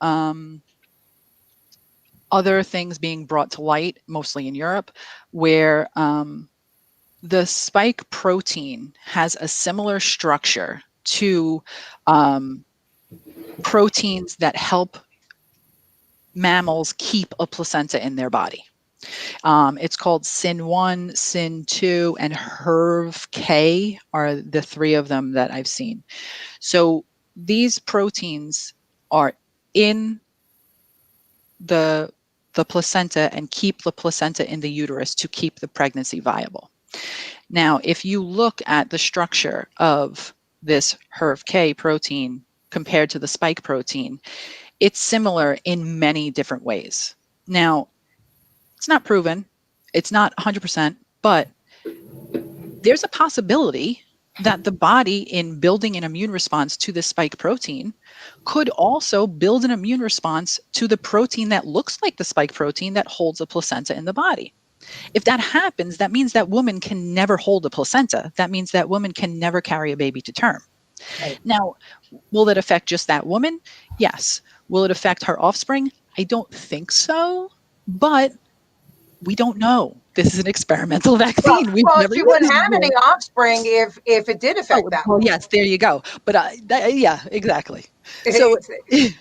other things being brought to light, mostly in Europe, where the spike protein has a similar structure to proteins that help mammals keep a placenta in their body. It's called SYN1, SYN2, and HERV-K are the three of them that I've seen. So these proteins are in the placenta and keep the placenta in the uterus to keep the pregnancy viable. Now, if you look at the structure of this HERV-K protein compared to the spike protein, it's similar in many different ways. Now, it's not proven, it's not 100%, but there's a possibility that the body, in building an immune response to the spike protein, could also build an immune response to the protein that looks like the spike protein that holds a placenta in the body. If that happens, that means that woman can never hold a placenta. That means that woman can never carry a baby to term. Right. Now, will it affect just that woman? Yes. Will it affect her offspring? I don't think so, but we don't know. This is an experimental vaccine. We've Well, never she used wouldn't this have any before. offspring if it did affect that Well, one. yes, there you go. But yeah, exactly. So It's,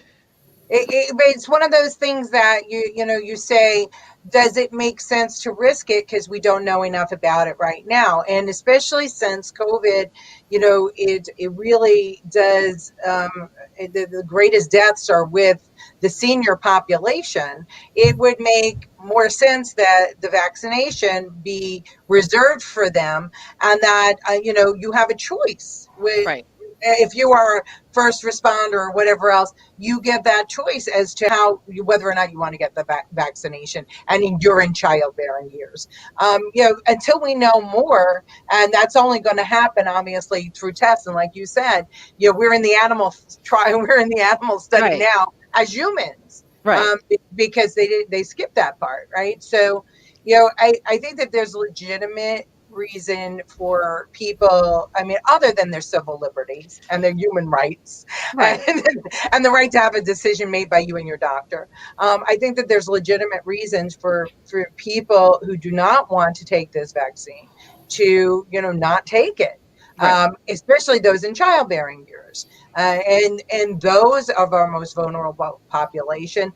it's one of those things that you say, does it make sense to risk it, because we don't know enough about it right now, and especially since COVID, it really does. The greatest deaths are with the senior population. It would make more sense that the vaccination be reserved for them, and that you have a choice with. right, If you are a first responder or whatever else, you get that choice as to whether or not you want to get the vaccination, and you're in childbearing years. Until we know more, and that's only going to happen obviously through tests. And like you said, we're in the animal trial, we're in the animal study right, now as humans, right, because they skipped that part, right? So, I think that there's legitimate reason for people, I mean, other than their civil liberties and their human rights, and, right, and the right to have a decision made by you and your doctor. I think that there's legitimate reasons for people who do not want to take this vaccine to, not take it. right, Especially those in childbearing years, and those of our most vulnerable population,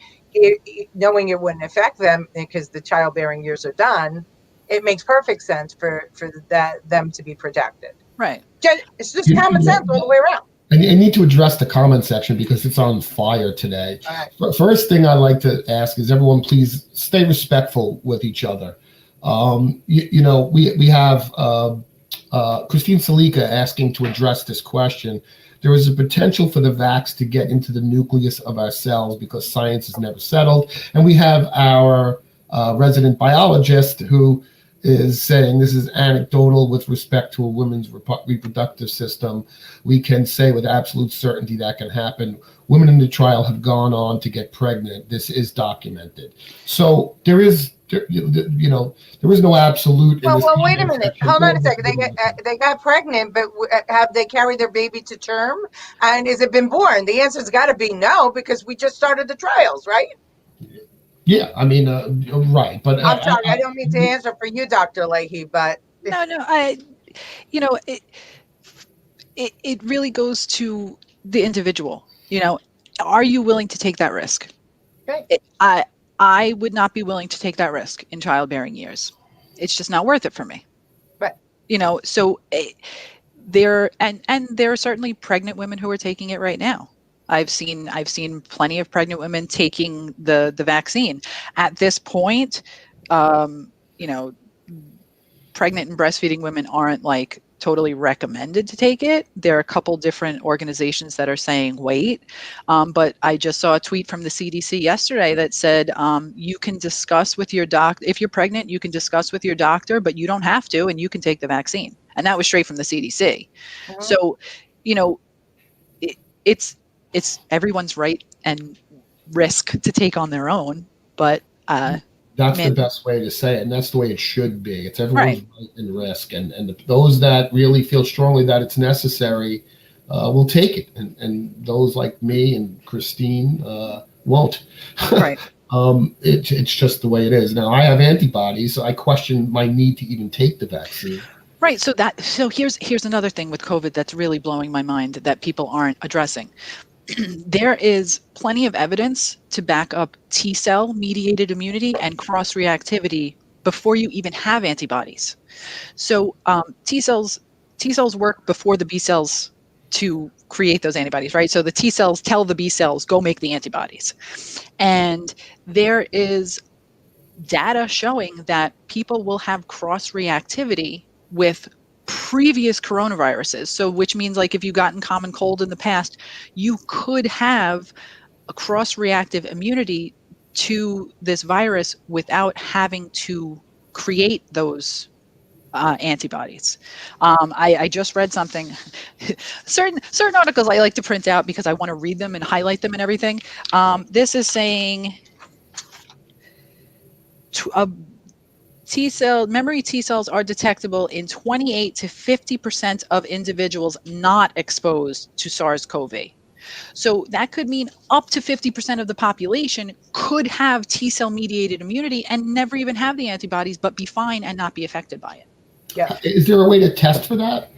knowing it wouldn't affect them because the childbearing years are done, it makes perfect sense for them to be protected. right. It's just common sense all the way around. I need to address the comment section because it's on fire today. All right. But first thing I'd like to ask is everyone please stay respectful with each other. We have Christine Salika asking to address this question. There is a potential for the vax to get into the nucleus of our cells because science is never settled. And we have our resident biologist who is saying this is anecdotal with respect to a woman's reproductive system. We can say with absolute certainty that can happen. Women in the trial have gone on to get pregnant. This is documented. So there is no absolute. Well, wait a minute. Hold on a second. They got pregnant, but have they carried their baby to term? And has it been born? The answer's got to be no, because we just started the trials, right? Yeah, I mean, right, but I'm sorry, I don't mean to answer for you, Dr. Leahy, but No, you know, it really goes to the individual. Are you willing to take that risk? okay, It, I would not be willing to take that risk in childbearing years. It's just not worth it for me. but So there are certainly pregnant women who are taking it right now. I've seen plenty of pregnant women taking the vaccine. At this point, um, you know, pregnant and breastfeeding women aren't like totally recommended to take it. There are a couple different organizations that are saying wait. But I just saw a tweet from the CDC yesterday that said you can discuss with your doctor. If you're pregnant, you can discuss with your doctor, but you don't have to, and you can take the vaccine. And that was straight from the CDC. mhm, So, you know, it, it's it's everyone's right and risk to take on their own. But that's the man, best way to say it, and that's the way it should be. It's everyone's right. right and risk, and those that really feel strongly that it's necessary will take it, and those like me and Christine won't. Right. It's just the way it is. Now I have antibodies, so I question my need to even take the vaccine. Right. So here's another thing with COVID that's really blowing my mind that people aren't addressing. There is plenty of evidence to back up T cell mediated immunity and cross reactivity before you even have antibodies. So T cells work before the B cells to create those antibodies, right? So the T cells tell the B cells go make the antibodies, and there is data showing that people will have cross reactivity with previous coronaviruses. So, which means like if you've gotten common cold in the past, you could have a cross reactive immunity to this virus without having to create those antibodies. I just read something. Certain articles I like to print out because I want to read them and highlight them and everything. This is saying memory T cells are detectable in 28 to 50% of individuals not exposed to SARS-CoV. So that could mean up to 50% of the population could have T cell mediated immunity and never even have the antibodies, but be fine and not be affected by it. yeah. Is there a way to test for that?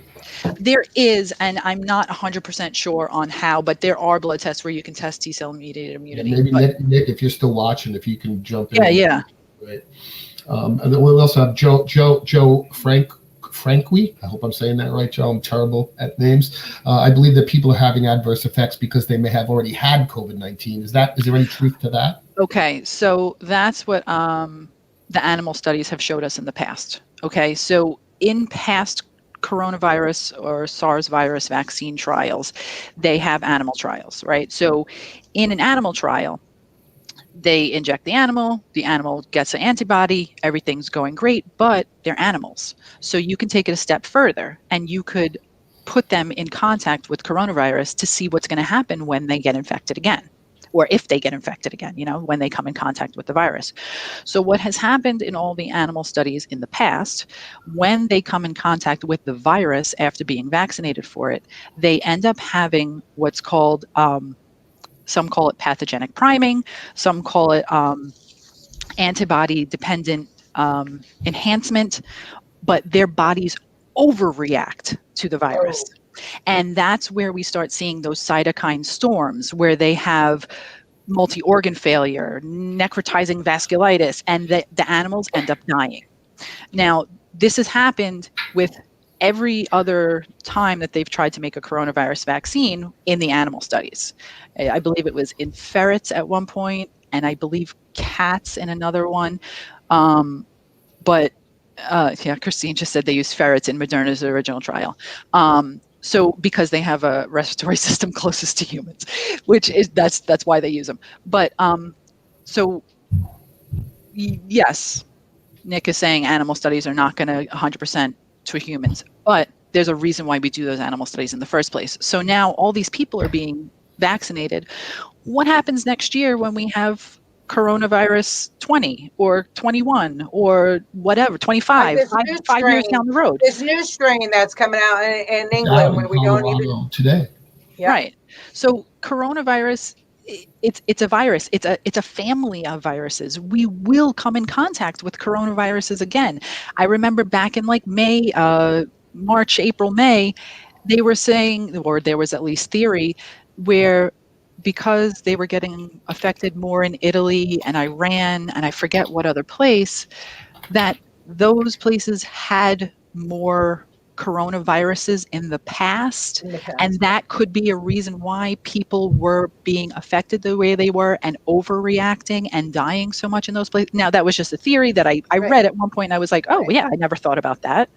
There is, and I'm not 100% sure on how, but there are blood tests where you can test T cell mediated Yeah, immunity. maybe But Nick, if you're still watching, if you can jump in. yeah, yeah. Right. And then we also have Joe Franqui. I hope I'm saying that right, Joe. I'm terrible at names. I believe that people are having adverse effects because they may have already had COVID-19. Is there any truth to that? Okay, so that's what the animal studies have showed us in the past. Okay, so in past coronavirus or SARS virus vaccine trials, they have animal trials, right? So in an animal trial, they inject the animal gets an antibody, everything's going great, but they're animals. So you can take it a step further and you could put them in contact with coronavirus to see what's going to happen when they get infected again. Or if they get infected again, when they come in contact with the virus. So, what has happened in all the animal studies in the past, when they come in contact with the virus after being vaccinated for it, they end up having what's called some call it pathogenic priming, some call it antibody dependent enhancement, but their bodies overreact to the virus. Oh, And that's where we start seeing those cytokine storms where they have multi-organ failure, necrotizing vasculitis, and the animals end up dying. Now, this has happened with every other time that they've tried to make a coronavirus vaccine in the animal studies. I believe it was in ferrets at one point, and I believe cats in another one. But yeah, Christine just said they used ferrets in Moderna's original trial. So because they have a respiratory system closest to humans, which is that's why they use them. But so yes, Nick is saying animal studies are not going to 100% to humans, but there's a reason why we do those animal studies in the first place. So now all these people are being vaccinated. What happens next year when we have coronavirus 20 or 21 or whatever, 25, this new 5 years strain, down the road? this new strain that's coming out in It's out England in where we don't even, Colorado today. yeah, Right. So coronavirus it's a virus. It's a family of viruses. We will come in contact with coronaviruses again. I remember back in like May, March, April, May, they were saying, or there was at least theory, where because they were getting affected more in Italy and Iran and I forget what other place, that those places had more coronaviruses in the past, In the and past. that could be a reason why people were being affected the way they were and overreacting and dying so much in those places. Now, that was just a theory that I Right, read at one point. And I was like, oh, right, yeah, I never thought about that.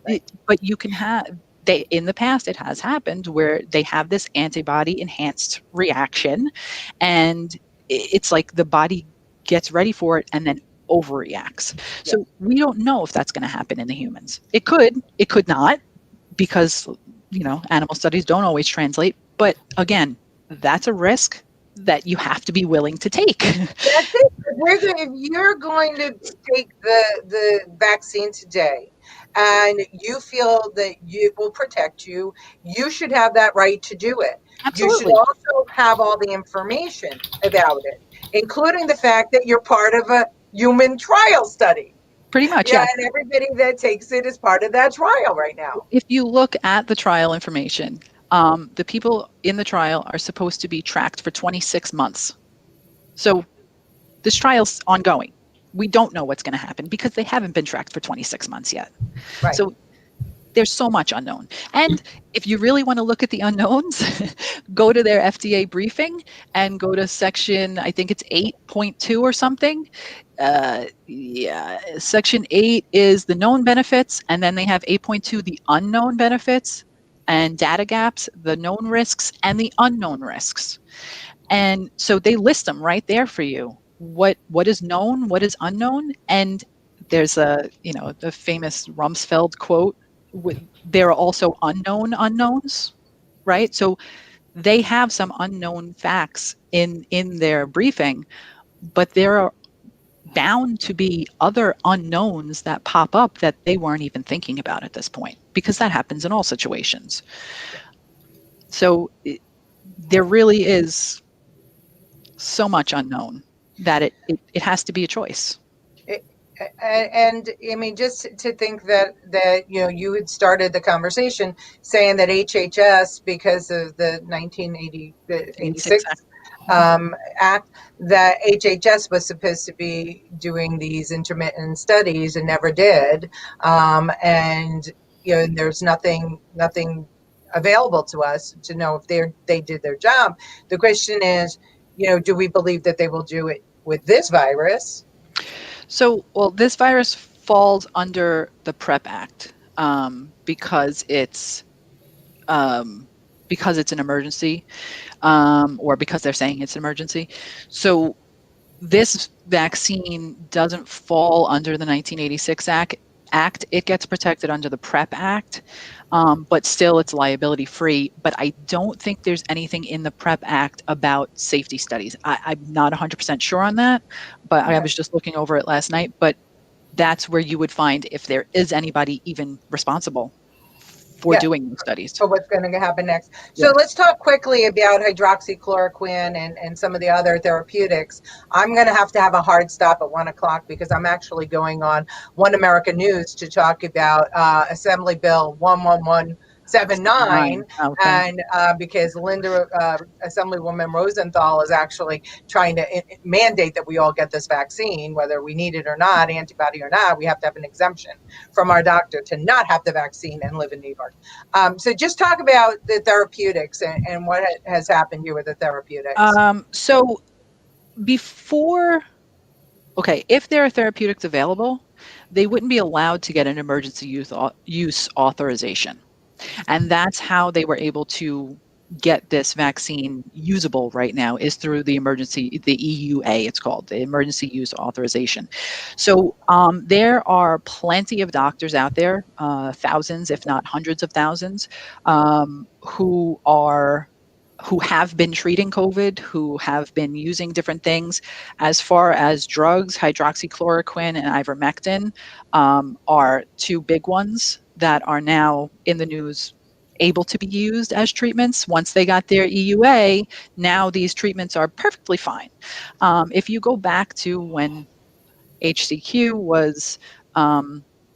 right. But you can have, they, in the past, it has happened where they have this antibody enhanced reaction, and it's like the body gets ready for it and then overreacts. Yeah. So we don't know if that's going to happen in the humans. It could not, because animal studies don't always translate. But again, that's a risk that you have to be willing to take. That's it. If you're going to take the vaccine today and you feel that it will protect you, you should have that right to do it. You should Absolutely. also have all the information about it, including the fact that you're part of a human trial study. Pretty much, Yeah, yes. and everybody that takes it is part of that trial right now. If you look at the trial information, the people in the trial are supposed to be tracked for 26 months. So this trial's ongoing. We don't know what's going to happen because they haven't been tracked for 26 months yet. Right. So there's so much unknown. And if you really want to look at the unknowns, go to their FDA briefing and go to section, I think it's 8.2 or something. Yeah, section 8 is the known benefits, and then they have 8.2, the unknown benefits and data gaps, the known risks and the unknown risks. And so they list them right there for you. What is known, what is unknown, and there's the famous Rumsfeld quote, there are also unknown unknowns, right? So they have some unknown facts in their briefing, but there are bound to be other unknowns that pop up that they weren't even thinking about at this point, because that happens in all situations. So there really is so much unknown that it has to be a choice. It, and I mean, just to think that you had started the conversation saying that HHS, because of the 1980 the 86 86 act, that HHS was supposed to be doing these intermittent studies and never did, and there's nothing available to us to know if they did their job. The question is, do we believe that they will do it with this virus? So, well, this virus falls under the PrEP Act, because um, it's an emergency, or because they're saying it's an emergency. So this vaccine doesn't fall under the 1986 Act. It gets protected under the PrEP Act, but still it's liability free. But I don't think there's anything in the PrEP Act about safety studies. I'm not 100% sure on that, but I Okay. was just looking over it last night. But that's where you would find if there is anybody even responsible for Yeah, doing these studies. for what's going to happen next. So Yes. let's talk quickly about hydroxychloroquine and some of the other therapeutics. I'm going to have a hard stop at 1 o'clock because I'm actually going on One American News to talk about Assembly Bill 11179, Okay. and because Assemblywoman Rosenthal is actually trying to mandate that we all get this vaccine, whether we need it or not, antibody or not. We have to have an exemption from our doctor to not have the vaccine and live in New York. So just talk about the therapeutics and what has happened here with the therapeutics. So before, okay, if there are therapeutics available, they wouldn't be allowed to get an emergency use authorization. And that's how they were able to get this vaccine usable right now, is through the EUA, it's called, the emergency use authorization. So there are plenty of doctors out there, thousands, if not hundreds of thousands, who have been treating COVID, who have been using different things. As far as drugs, hydroxychloroquine and ivermectin are two big ones that are now in the news able to be used as treatments. Once they got their EUA, now these treatments are perfectly fine. If you go back to when HCQ was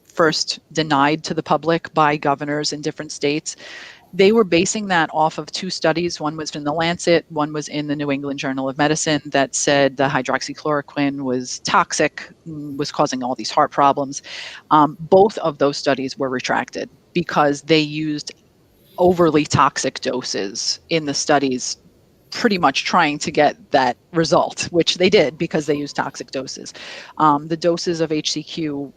first denied to the public by governors in different states, they were basing that off of two studies. One was in the Lancet, one was in the New England Journal of Medicine, that said the hydroxychloroquine was toxic, was causing all these heart problems. Both of those studies were retracted because they used overly toxic doses in the studies, pretty much trying to get that result, which they did because they used toxic doses. The doses of HCQ,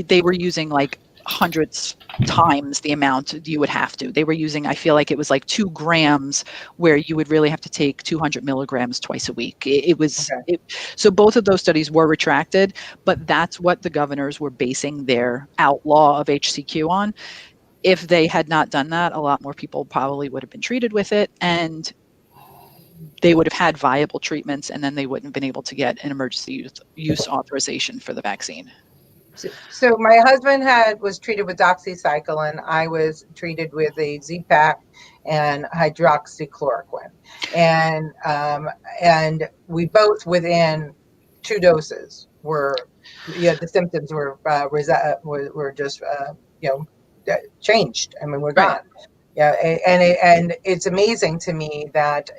they were using like hundreds times the amount you would have to. They were using, I feel like it was like 2 grams, where you would really have to take 200 milligrams twice a week. So both of those studies were retracted, but that's what the governors were basing their outlaw of HCQ on. If they had not done that, a lot more people probably would have been treated with it, and they would have had viable treatments, and then they wouldn't have been able to get an emergency use authorization for the vaccine. So my husband was treated with doxycycline. I was treated with a Z-Pak and hydroxychloroquine, and we both within 2 doses the symptoms were just changed. I mean, we're gone. Yeah, and it's amazing to me that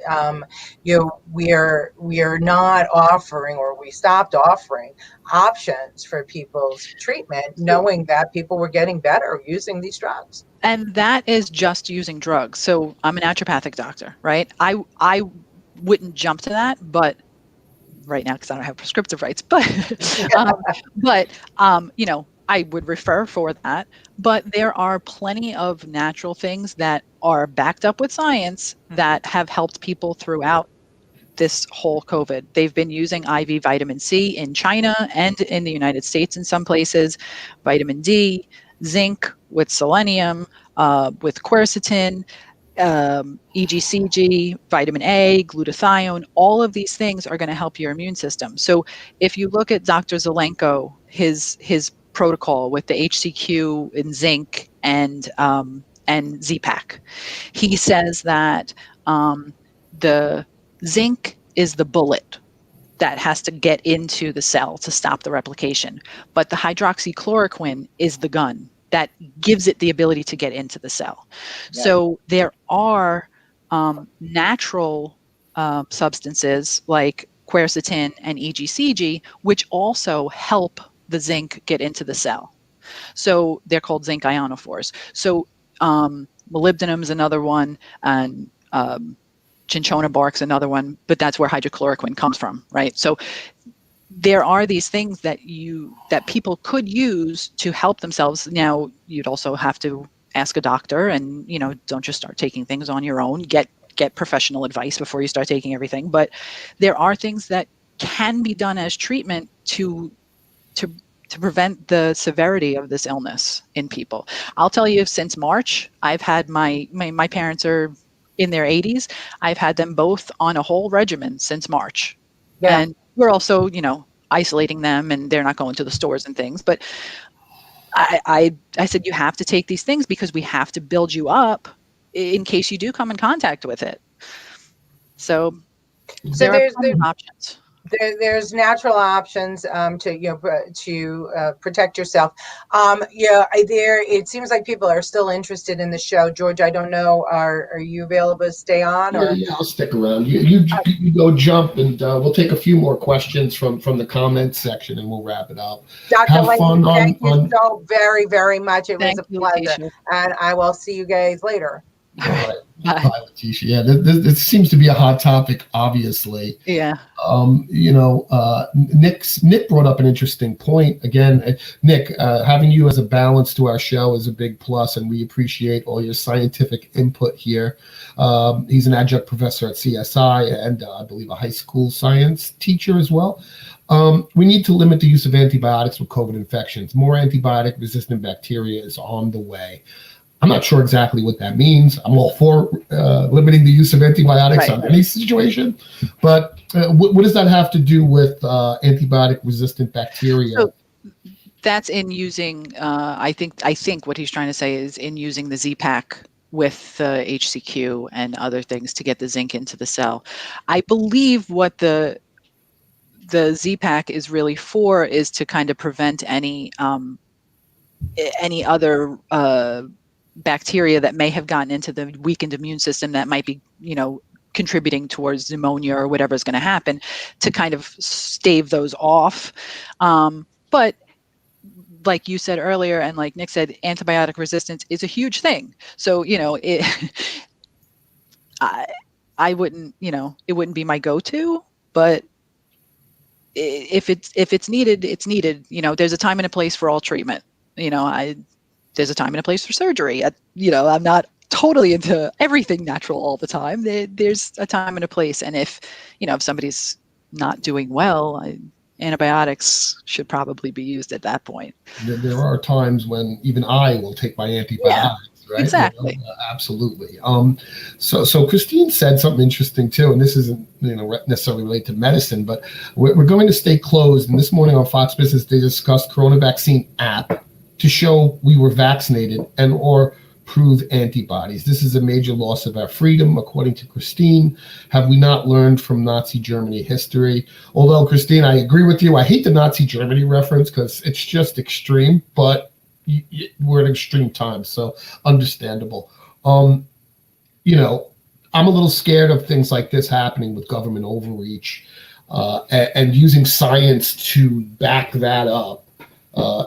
we are not offering, or we stopped offering options for people's treatment, knowing that people were getting better using these drugs. And that is just using drugs. So I'm a naturopathic doctor, right? I wouldn't jump to that, but right now, because I don't have prescriptive rights, but I would refer for that. But there are plenty of natural things that are backed up with science that have helped people throughout this whole COVID. They've been using IV vitamin C in China and in the United States in some places, vitamin D, zinc with selenium, with quercetin, EGCG, vitamin A, glutathione. All of these things are going to help your immune system. So if you look at Dr. Zelenko, his protocol with the HCQ and zinc and Z-Pak, he says that the zinc is the bullet that has to get into the cell to stop the replication, but the hydroxychloroquine is the gun that gives it the ability to get into the cell. Yeah. So there are natural substances like quercetin and EGCG, which also help the zinc get into the cell. So they're called zinc ionophores. So molybdenum is another one, and cinchona bark's another one, but that's where hydrochloroquine comes from, right? So there are these things that people could use to help themselves. Now, you'd also have to ask a doctor, and don't just start taking things on your own. Get professional advice before you start taking everything. But there are things that can be done as treatment to prevent the severity of this illness in people. I'll tell you, since March, I've had my parents are in their 80s. I've had them both on a whole regimen since March. Yeah. And we're also, isolating them, and they're not going to the stores and things. But I said, you have to take these things because we have to build you up in case you do come in contact with it. So there are options. There's natural options to protect yourself. It seems like people are still interested in the show. George, I don't know, are you available to stay on? Yeah, I'll stick around. You go jump, and we'll take a few more questions from the comments section, and we'll wrap it up. Dr. Leahy, thank you so very, very much. It was a pleasure, Leticia. And I will see you guys later. All right. Bye, Leticia. Yeah, this seems to be a hot topic, obviously. Yeah. Nick brought up an interesting point. Again, Nick, having you as a balance to our show is a big plus, and we appreciate all your scientific input here. He's an adjunct professor at CSI, and I believe a high school science teacher as well. We need to limit the use of antibiotics with COVID infections. More antibiotic-resistant bacteria is on the way. I'm not sure exactly what that means. I'm all for limiting the use of antibiotics on any situation, but what does that have to do with antibiotic-resistant bacteria? That's in using, I think what he's trying to say is in using the Z-Pack with the HCQ and other things to get the zinc into the cell. I believe what the Z-Pack is really for is to kind of prevent any other bacteria that may have gotten into the weakened immune system that might be, contributing towards pneumonia or whatever is going to happen, to kind of stave those off. But like you said earlier, and like Nick said, antibiotic resistance is a huge thing. So, I, I wouldn't, it wouldn't be my go-to, but if it's needed, it's needed. There's a time and a place for all treatment. There's a time and a place for surgery. I'm not totally into everything natural all the time. There's a time and a place, and if somebody's not doing well, antibiotics should probably be used at that point. There are times when even I will take my antibiotics. Right? Exactly. Absolutely. So Christine said something interesting too, and this isn't necessarily related to medicine, but we're going to stay closed. And this morning on Fox Business, they discussed Corona vaccine app to show we were vaccinated and or prove antibodies. This is a major loss of our freedom, according to Christine. Have we not learned from Nazi Germany history? Although, Christine, I agree with you. I hate the Nazi Germany reference because it's just extreme, but we're at extreme times, so understandable. I'm a little scared of things like this happening with government overreach and using science to back that up.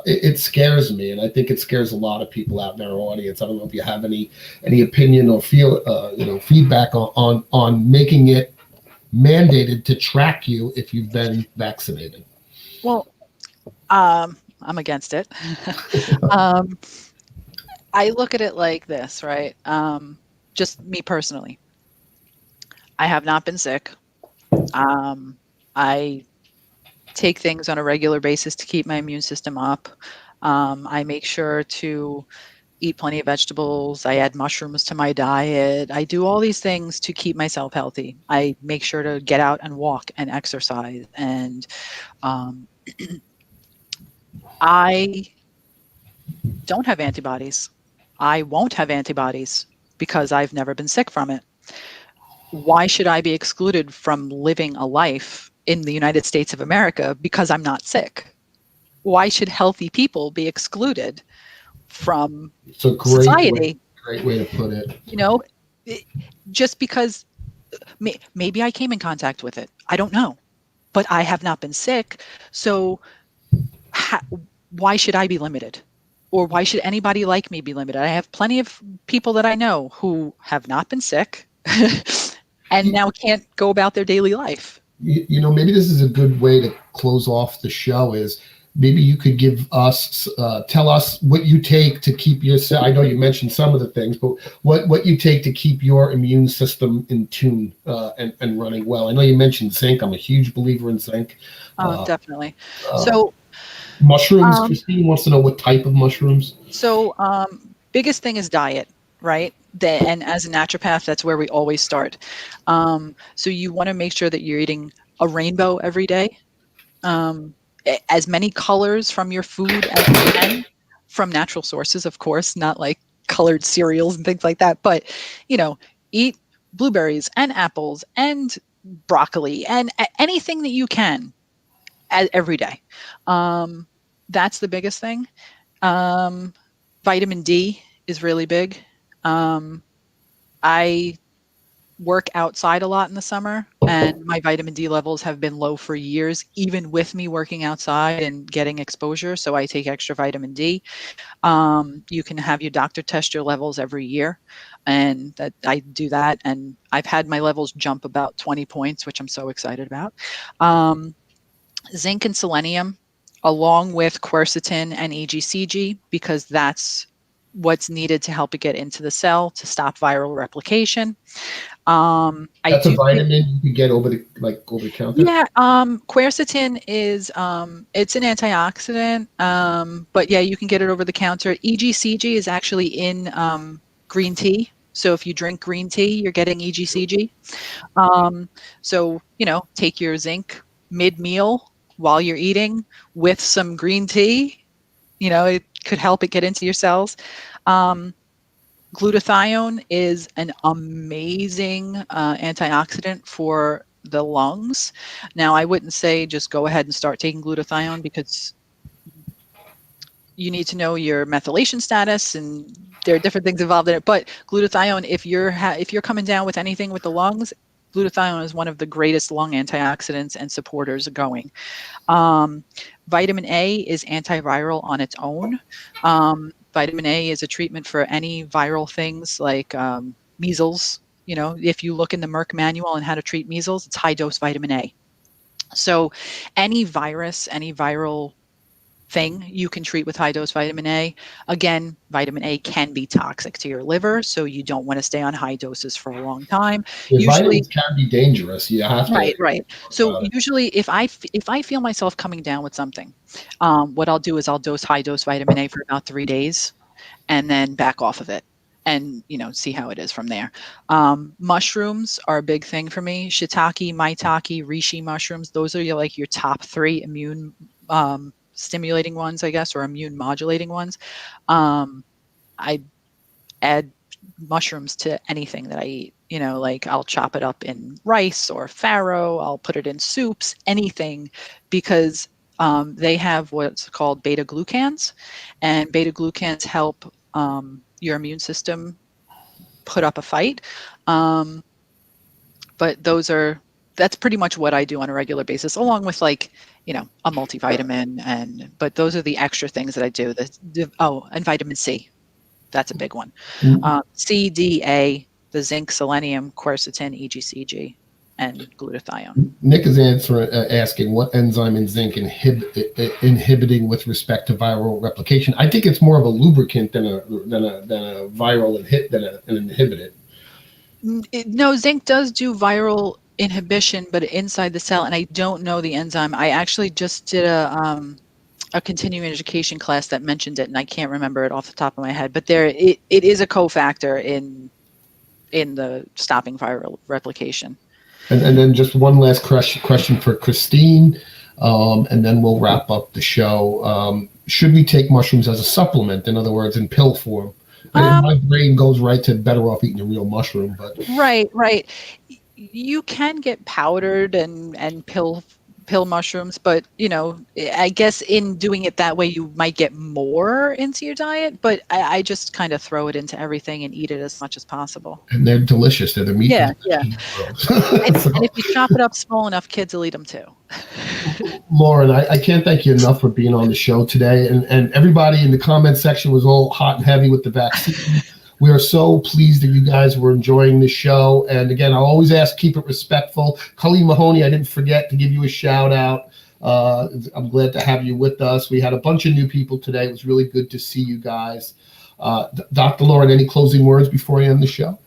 It scares me, and I think it scares a lot of people out in our audience. I don't know if you have any opinion or feedback on making it mandated to track you if you've been vaccinated. Well, I'm against it. I look at it like this, right? Just me personally. I have not been sick. I take things on a regular basis to keep my immune system up. I make sure to eat plenty of vegetables. I add mushrooms to my diet. I do all these things to keep myself healthy. I make sure to get out and walk and exercise. And I don't have antibodies. I won't have antibodies because I've never been sick from it. Why should I be excluded from living a life in the United States of America because I'm not sick? Why should healthy people be excluded from society? Great way to put it. Just because maybe I came in contact with it. I don't know. But I have not been sick. So why should I be limited? Or why should anybody like me be limited? I have plenty of people that I know who have not been sick and now can't go about their daily life. Maybe this is a good way to close off the show is maybe you could give us, tell us what you take to keep I know you mentioned some of the things, but what you take to keep your immune system in tune and running well. I know you mentioned zinc. I'm a huge believer in zinc. Definitely. So mushrooms, Christine wants to know what type of mushrooms. So biggest thing is diet, right? And as a naturopath, that's where we always start. So you want to make sure that you're eating a rainbow every day. As many colors from your food as you can, from natural sources, of course, not like colored cereals and things like that. But, eat blueberries and apples and broccoli and anything that you can every day. That's the biggest thing. Vitamin D is really big. I work outside a lot in the summer, and my vitamin D levels have been low for years, even with me working outside and getting exposure. So I take extra vitamin D. You can have your doctor test your levels every year, and that I do that. And I've had my levels jump about 20 points, which I'm so excited about. Zinc and selenium, along with quercetin and EGCG, because that's what's needed to help it get into the cell to stop viral replication. That's a vitamin you can get over the counter. Yeah, quercetin is it's an antioxidant, but yeah, you can get it over the counter. EGCG is actually in green tea. So if you drink green tea, you're getting EGCG. So take your zinc mid-meal while you're eating with some green tea. it could help it get into your cells. Glutathione is an amazing antioxidant for the lungs. Now, I wouldn't say just go ahead and start taking glutathione, because you need to know your methylation status, and there are different things involved in it. But glutathione, if you're coming down with anything with the lungs, glutathione is one of the greatest lung antioxidants and supporters going. Vitamin A is antiviral on its own. Vitamin A is a treatment for any viral things like measles. If you look in the Merck manual on how to treat measles, it's high dose vitamin A. So any virus, any viral thing you can treat with high dose vitamin A. Again, vitamin A can be toxic to your liver, so you don't want to stay on high doses for a long time. Yeah, Usually, vitamins can be dangerous. You have to. right. So usually, if I feel myself coming down with something, what I'll do is I'll dose high dose vitamin A for about 3 days, and then back off of it, and see how it is from there. Mushrooms are a big thing for me. Shiitake, maitake, reishi mushrooms. Those are your top 3 immune stimulating ones, I guess, or immune modulating ones. I add mushrooms to anything that I eat. I'll chop it up in rice or farro. I'll put it in soups, anything, because they have what's called beta glucans, and beta glucans help your immune system put up a fight. But that's pretty much what I do on a regular basis, along with a multivitamin, but those are the extra things that I do. And vitamin C, that's a big one. C, D, A, the zinc, selenium, quercetin, EGCG, and glutathione. Nick is asking what enzyme in zinc inhibiting with respect to viral replication. I think it's more of a lubricant than a viral an inhibitor. No, zinc does do viral inhibition, but inside the cell, and I don't know the enzyme. I actually just did a continuing education class that mentioned it, and I can't remember it off the top of my head. But it is a cofactor in the stopping viral replication. And then just one last question for Christine, and then we'll wrap up the show. Should we take mushrooms as a supplement? In other words, in pill form? My brain goes right to better off eating a real mushroom, but right. You can get powdered and pill mushrooms, but I guess in doing it that way, you might get more into your diet. But I just kind of throw it into everything and eat it as much as possible. And they're delicious. They're the meat. Yeah. And if you chop it up small enough, kids will eat them too. Lauren, I can't thank you enough for being on the show today. And everybody in the comment section was all hot and heavy with the vaccine. We are so pleased that you guys were enjoying the show. And again, I always ask, keep it respectful. Colleen Mahoney, I didn't forget to give you a shout out. I'm glad to have you with us. We had a bunch of new people today. It was really good to see you guys. Dr. Lauren, any closing words before I end the show?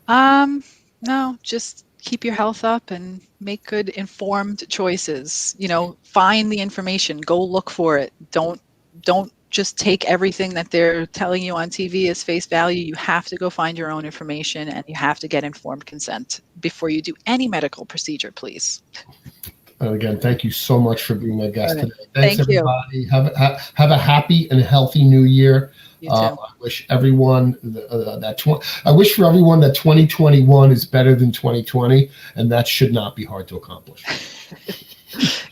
No, just keep your health up and make good informed choices. Find the information, go look for it. Don't just take everything that they're telling you on TV as face value. You have to go find your own information, and you have to get informed consent before you do any medical procedure, please. And again, thank you so much for being my guest today. Thanks, Thank everybody. You. Have a happy and healthy new year. You too. I wish everyone I wish for everyone that 2021 is better than 2020, and that should not be hard to accomplish.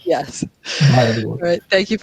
Yes. Bye, everyone. All right. Thank you.